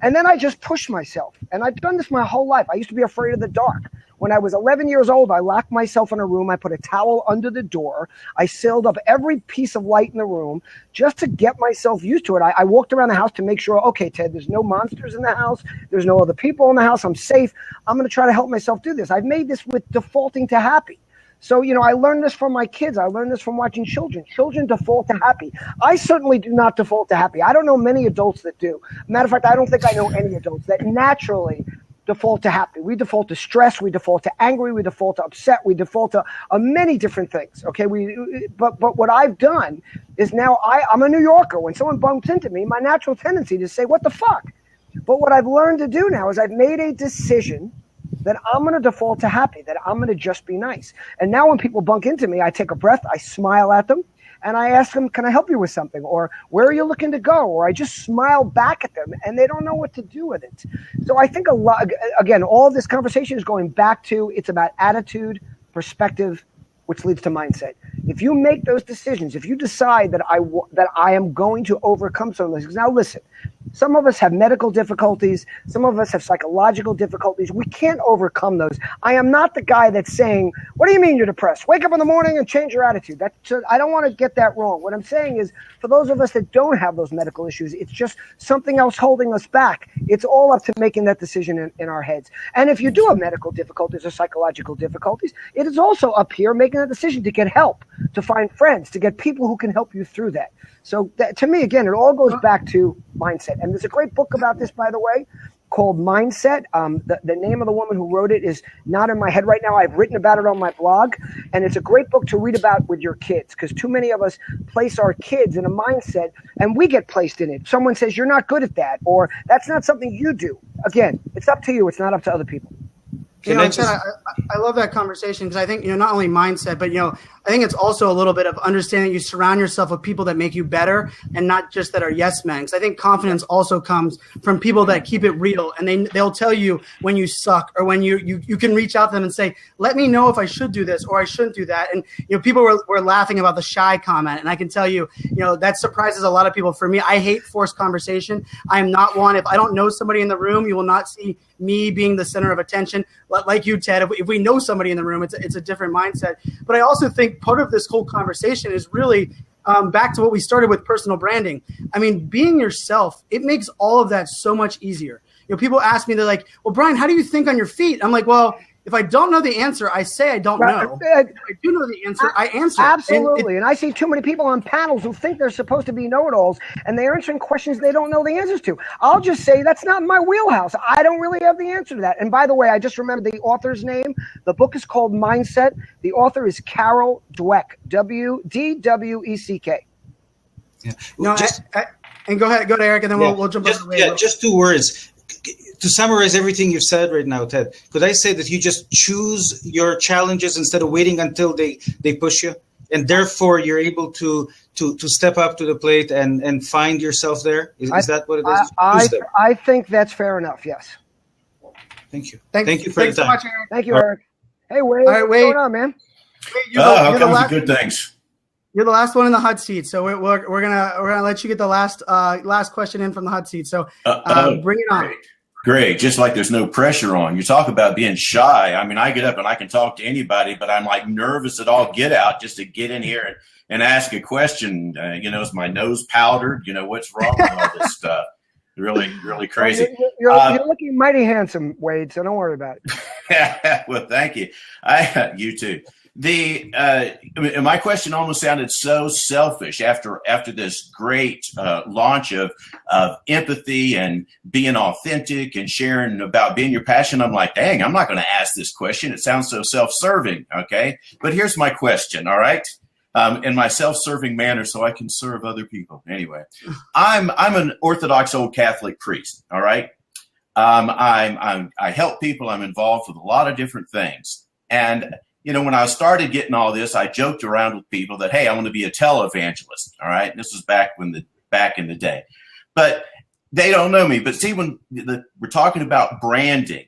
And then I just push myself. And I've done this my whole life. I used to be afraid of the dark. When I was 11 years old, I locked myself in a room. I put a towel under the door. I sealed up every piece of light in the room just to get myself used to it. I walked around the house to make sure, okay, Ted, there's no monsters in the house. There's no other people in the house. I'm safe. I'm going to try to help myself do this. I've made this with defaulting to happy. So, I learned this from my kids. I learned this from watching children. Children default to happy. I certainly do not default to happy. I don't know many adults that do. Matter of fact, I don't think I know any adults that naturally default to happy. We default to stress. We default to angry. We default to upset. We default to many different things. Okay. But what I've done is now I'm a New Yorker. When someone bumps into me, my natural tendency to say, what the fuck? But what I've learned to do now is I've made a decision that I'm going to default to happy, that I'm going to just be nice. And now when people bump into me, I take a breath, I smile at them, and I ask them, can I help you with something? Or where are you looking to go? Or I just smile back at them, and they don't know what to do with it. So I think again, all of this conversation is going back to, it's about attitude, perspective, which leads to mindset. If you make those decisions, if you decide that I am going to overcome some of this. Now listen, some of us have medical difficulties. Some of us have psychological difficulties. We can't overcome those. I am not the guy that's saying, what do you mean you're depressed? Wake up in the morning and change your attitude. I don't want to get that wrong. What I'm saying is, for those of us that don't have those medical issues, it's just something else holding us back. It's all up to making that decision in our heads. And if you do have medical difficulties or psychological difficulties, it is also up here making a decision to get help, to find friends, to get people who can help you through that. So to me, again, it all goes back to mindset. mindset. And there's a great book about this, by the way, called Mindset. The name of the woman who wrote it is not in my head right now. I've written about it on my blog, and it's a great book to read about with your kids, because too many of us place our kids in a mindset and we get placed in it. Someone says, you're not good at that, or that's not something you do. Again, it's up to you. It's not up to other people. I love that conversation, because I think, not only mindset, but, I think it's also a little bit of understanding you surround yourself with people that make you better and not just that are yes men. Because I think confidence also comes from people that keep it real, and they'll tell you when you suck, or when you can reach out to them and say, let me know if I should do this or I shouldn't do that. And, people were laughing about the shy comment. And I can tell you, that surprises a lot of people. For me, I hate forced conversation. I am not one. If I don't know somebody in the room, you will not see me being the center of attention. Like you, Ted, if we know somebody in the room, it's a different mindset. But I also think part of this whole conversation is really back to what we started with, personal branding. I mean, being yourself, it makes all of that so much easier. People ask me, they're like, well, Brian, how do you think on your feet? I'm like, well, if I don't know the answer, I say I don't know. If I do know the answer, I answer. Absolutely. And I see too many people on panels who think they're supposed to be know-it-alls, and they're answering questions they don't know the answers to. I'll just say that's not my wheelhouse. I don't really have the answer to that. And by the way, I just remembered the author's name. The book is called Mindset. The author is Carol Dweck, Dweck. Yeah. And go ahead, Eric, and then we'll jump over. Just 2 words. To summarize everything you've said right now, Ted, could I say that you just choose your challenges instead of waiting until they push you, and therefore you're able to step up to the plate and find yourself there? Is that what it is? I think that's fair enough. Yes. Thank you. Thank you for your time. So much, Eric. Thank you, Eric. Hey, Wade. All right, Wade. What's going on, man? All kinds of good things. You're the last one in the hot seat, so we're gonna let you get the last question in from the hot seat. So bring it on. Great. Just like there's no pressure on. You talk about being shy. I mean, I get up and I can talk to anybody, but I'm like nervous at all get out just to get in here and ask a question. Is my nose powdered? What's wrong with all this stuff? Really, really crazy. You're looking mighty handsome, Wade, so don't worry about it. Well, thank you. You too. My question almost sounded so selfish after this great launch of empathy and being authentic and sharing about being your passion. I'm like, dang, I'm not going to ask this question. It sounds so self-serving. Okay. But here's my question. All right. In my self-serving manner, so I can serve other people. Anyway, I'm an Orthodox old Catholic priest. All right. I help people. I'm involved with a lot of different things. And when I started getting all this, I joked around with people that, hey, I want to be a televangelist. All right. This was back in the day, but they don't know me. But see, when we're talking about branding.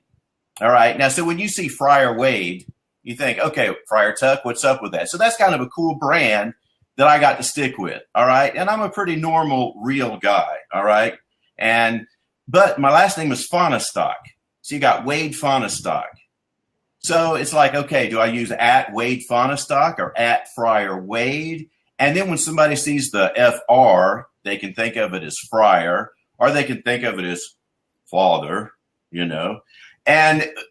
All right. Now, so when you see Friar Wade, you think, okay, Friar Tuck, what's up with that? So that's kind of a cool brand that I got to stick with. All right. And I'm a pretty normal, real guy. All right. But my last name is Fahnestock. So you got Wade Fahnestock. So it's like, okay, do I use at Wade Fahnestock or at Friar Wade? And then when somebody sees the FR, they can think of it as Friar, or they can think of it as Father,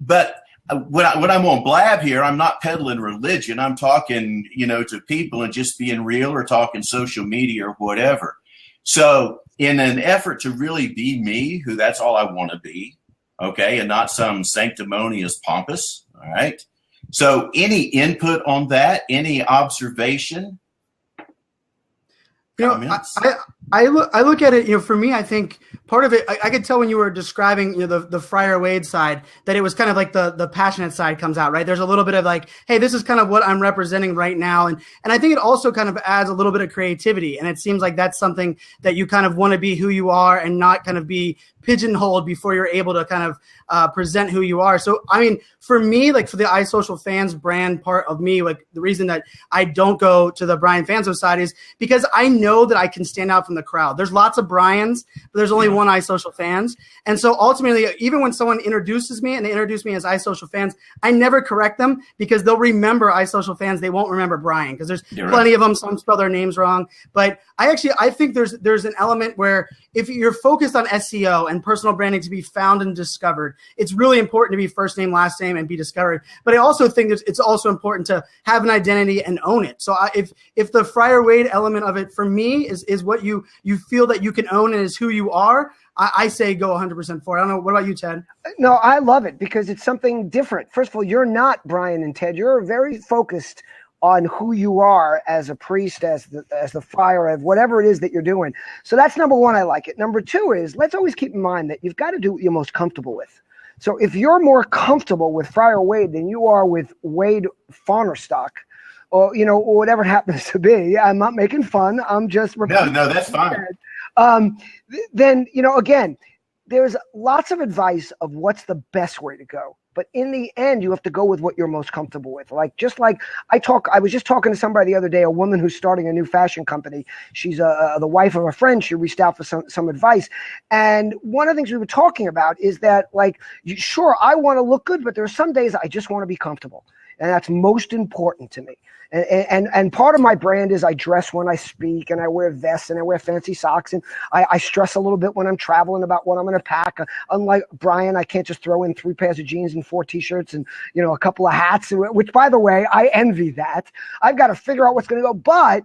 But when I'm on Blab here, I'm not peddling religion. I'm talking, to people and just being real, or talking social media or whatever. So in an effort to really be me, who that's all I want to be, okay, and not some sanctimonious pompous. All right. So any input on that? Any observation? I look at it, for me, I think part of it, I could tell when you were describing, the Friar Wade side, that it was kind of like the passionate side comes out, right? There's a little bit of like, hey, this is kind of what I'm representing right now. And I think it also kind of adds a little bit of creativity. And it seems like that's something that you kind of want to be who you are and not kind of be pigeonholed before you're able to kind of present who you are. So, I mean, for me, like for the iSocial Fans brand part of me, like the reason that I don't go to the Brian Fanzo side is because I know that I can stand out from the crowd. There's lots of Brians, but there's only one iSocial Fans. And so ultimately, even when someone introduces me and they introduce me as iSocial Fans, I never correct them because they'll remember iSocial Fans. They won't remember Brian because there's plenty of them. Some spell their names wrong. But I think there's an element where if you're focused on SEO and personal branding to be found and discovered, it's really important to be first name, last name, and be discovered. But I also think it's also important to have an identity and own it. So if the Friar Wade element of it for me is what you you feel that you can own and is who you are, I say go 100% for it. I don't know. What about you, Ted? No, I love it because it's something different. First of all, you're not Brian and Ted. You're very focused on who you are as a priest, as the friar, of whatever it is that you're doing. So that's number one. I like it. Number two is, let's always keep in mind that you've got to do what you're most comfortable with. So if you're more comfortable with Friar Wade than you are with Wade Farnerstock, or or whatever it happens to be, I'm not making fun. I'm just no, that's fine. Then again, there's lots of advice of what's the best way to go. But in the end, you have to go with what you're most comfortable with. I was just talking to somebody the other day, a woman who's starting a new fashion company. She's the wife of a friend. She reached out for some advice. And one of the things we were talking about is that, sure, I want to look good, but there are some days I just want to be comfortable. And that's most important to me. And part of my brand is I dress when I speak, and I wear vests, and I wear fancy socks, and I stress a little bit when I'm traveling about what I'm going to pack. Unlike Brian, I can't just throw in 3 pairs of jeans and 4 T-shirts and a couple of hats, which, by the way, I envy that. I've got to figure out what's going to go, but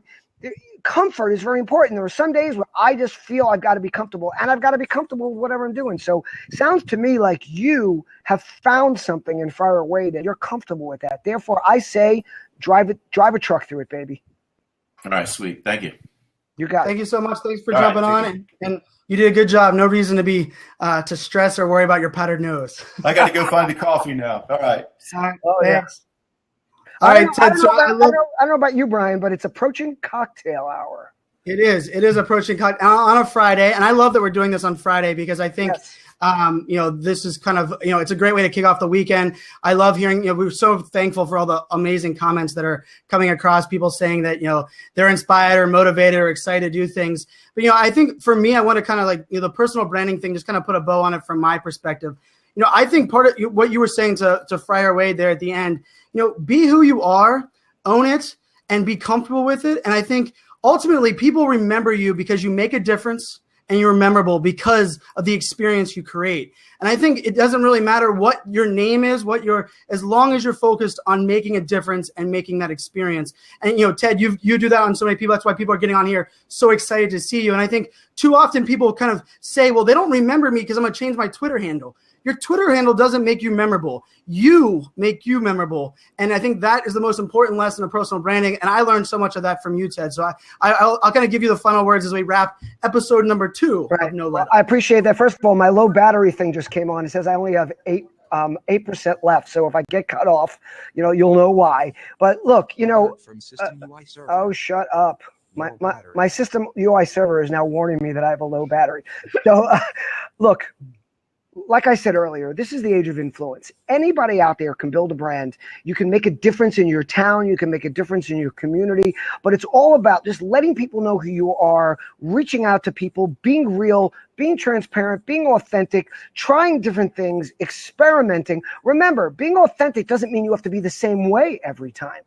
comfort is very important. There are some days where I just feel I've got to be comfortable, and I've got to be comfortable with whatever I'm doing. So sounds to me like you have found something in Friar Wade and you're comfortable with that. Therefore, I say drive a truck through it, baby. All right, sweet. Thank you. You got it. Thank you so much. Thanks for jumping on, and you did a good job. No reason to be to stress or worry about your powdered nose. I got to go find the coffee now. All right. Thanks. All right, Ted. I don't know about you, Brian, but it's approaching cocktail hour. It is. It is approaching on a Friday, and I love that we're doing this on Friday because I think, this is kind of, it's a great way to kick off the weekend. I love hearing, we're so thankful for all the amazing comments that are coming across, people saying that, they're inspired or motivated or excited to do things. But, I think for me, I want to kind of the personal branding thing, just kind of put a bow on it from my perspective. I think part of what you were saying to Friar Wade there at the end, be who you are, own it, and be comfortable with it. And I think ultimately people remember you because you make a difference and you're memorable because of the experience you create. And I think it doesn't really matter what your name is, as long as you're focused on making a difference and making that experience. And, Ted, you do that on so many people. That's why people are getting on here so excited to see you. And I think too often people kind of say, well, they don't remember me because I'm going to change my Twitter handle. Your Twitter handle doesn't make you memorable. You make you memorable. And I think that is the most important lesson of personal branding. And I learned so much of that from you, Ted. So I'll kind of give you the final words as we wrap episode number 2 of No Let Up. I appreciate that. First of all, my low battery thing just came on. It says I only have 8% left. So if I get cut off, you'll know why. But look, oh, shut up. My system UI server is now warning me that I have a low battery. So look, like I said earlier, this is the age of influence. Anybody out there can build a brand. You can make a difference in your town. You can make a difference in your community. But it's all about just letting people know who you are, reaching out to people, being real, being transparent, being authentic, trying different things, experimenting. Remember, being authentic doesn't mean you have to be the same way every time.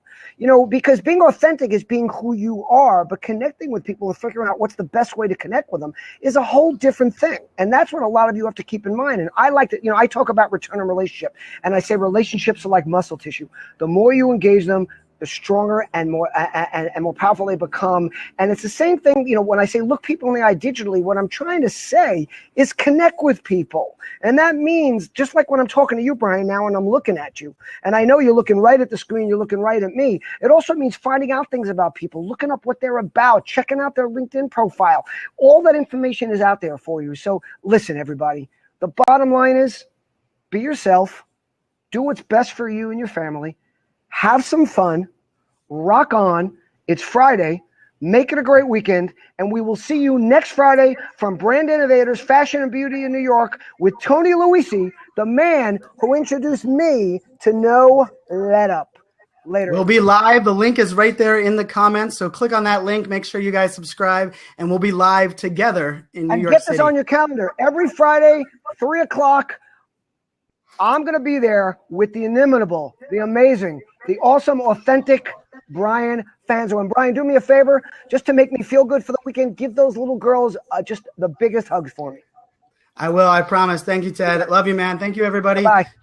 Because being authentic is being who you are, but connecting with people and figuring out what's the best way to connect with them is a whole different thing. And that's what a lot of you have to keep in mind. And I like to, I talk about return on relationship, and I say relationships are like muscle tissue. The more you engage them, the stronger and more powerful they become. And it's the same thing, when I say look people in the eye digitally, what I'm trying to say is connect with people. And that means, just like when I'm talking to you, Brian, now, and I'm looking at you, and I know you're looking right at the screen, you're looking right at me. It also means finding out things about people, looking up what they're about, checking out their LinkedIn profile. All that information is out there for you. So listen, everybody, the bottom line is be yourself, do what's best for you and your family, have some fun, rock on. It's Friday. Make it a great weekend. And we will see you next Friday from Brand Innovators, Fashion and Beauty in New York with Tony Luisi, the man who introduced me to No Let Up. Later. We'll be live. The link is right there in the comments. So click on that link. Make sure you guys subscribe. And we'll be live together in New York City. And get this on your calendar. Every Friday, 3 o'clock, I'm going to be there with the inimitable, the amazing, the awesome, authentic Brian Fanzo. And Brian, do me a favor, just to make me feel good for the weekend, give those little girls just the biggest hugs for me. I will. I promise. Thank you, Ted. Love you, man. Thank you, everybody. Bye. Cheers.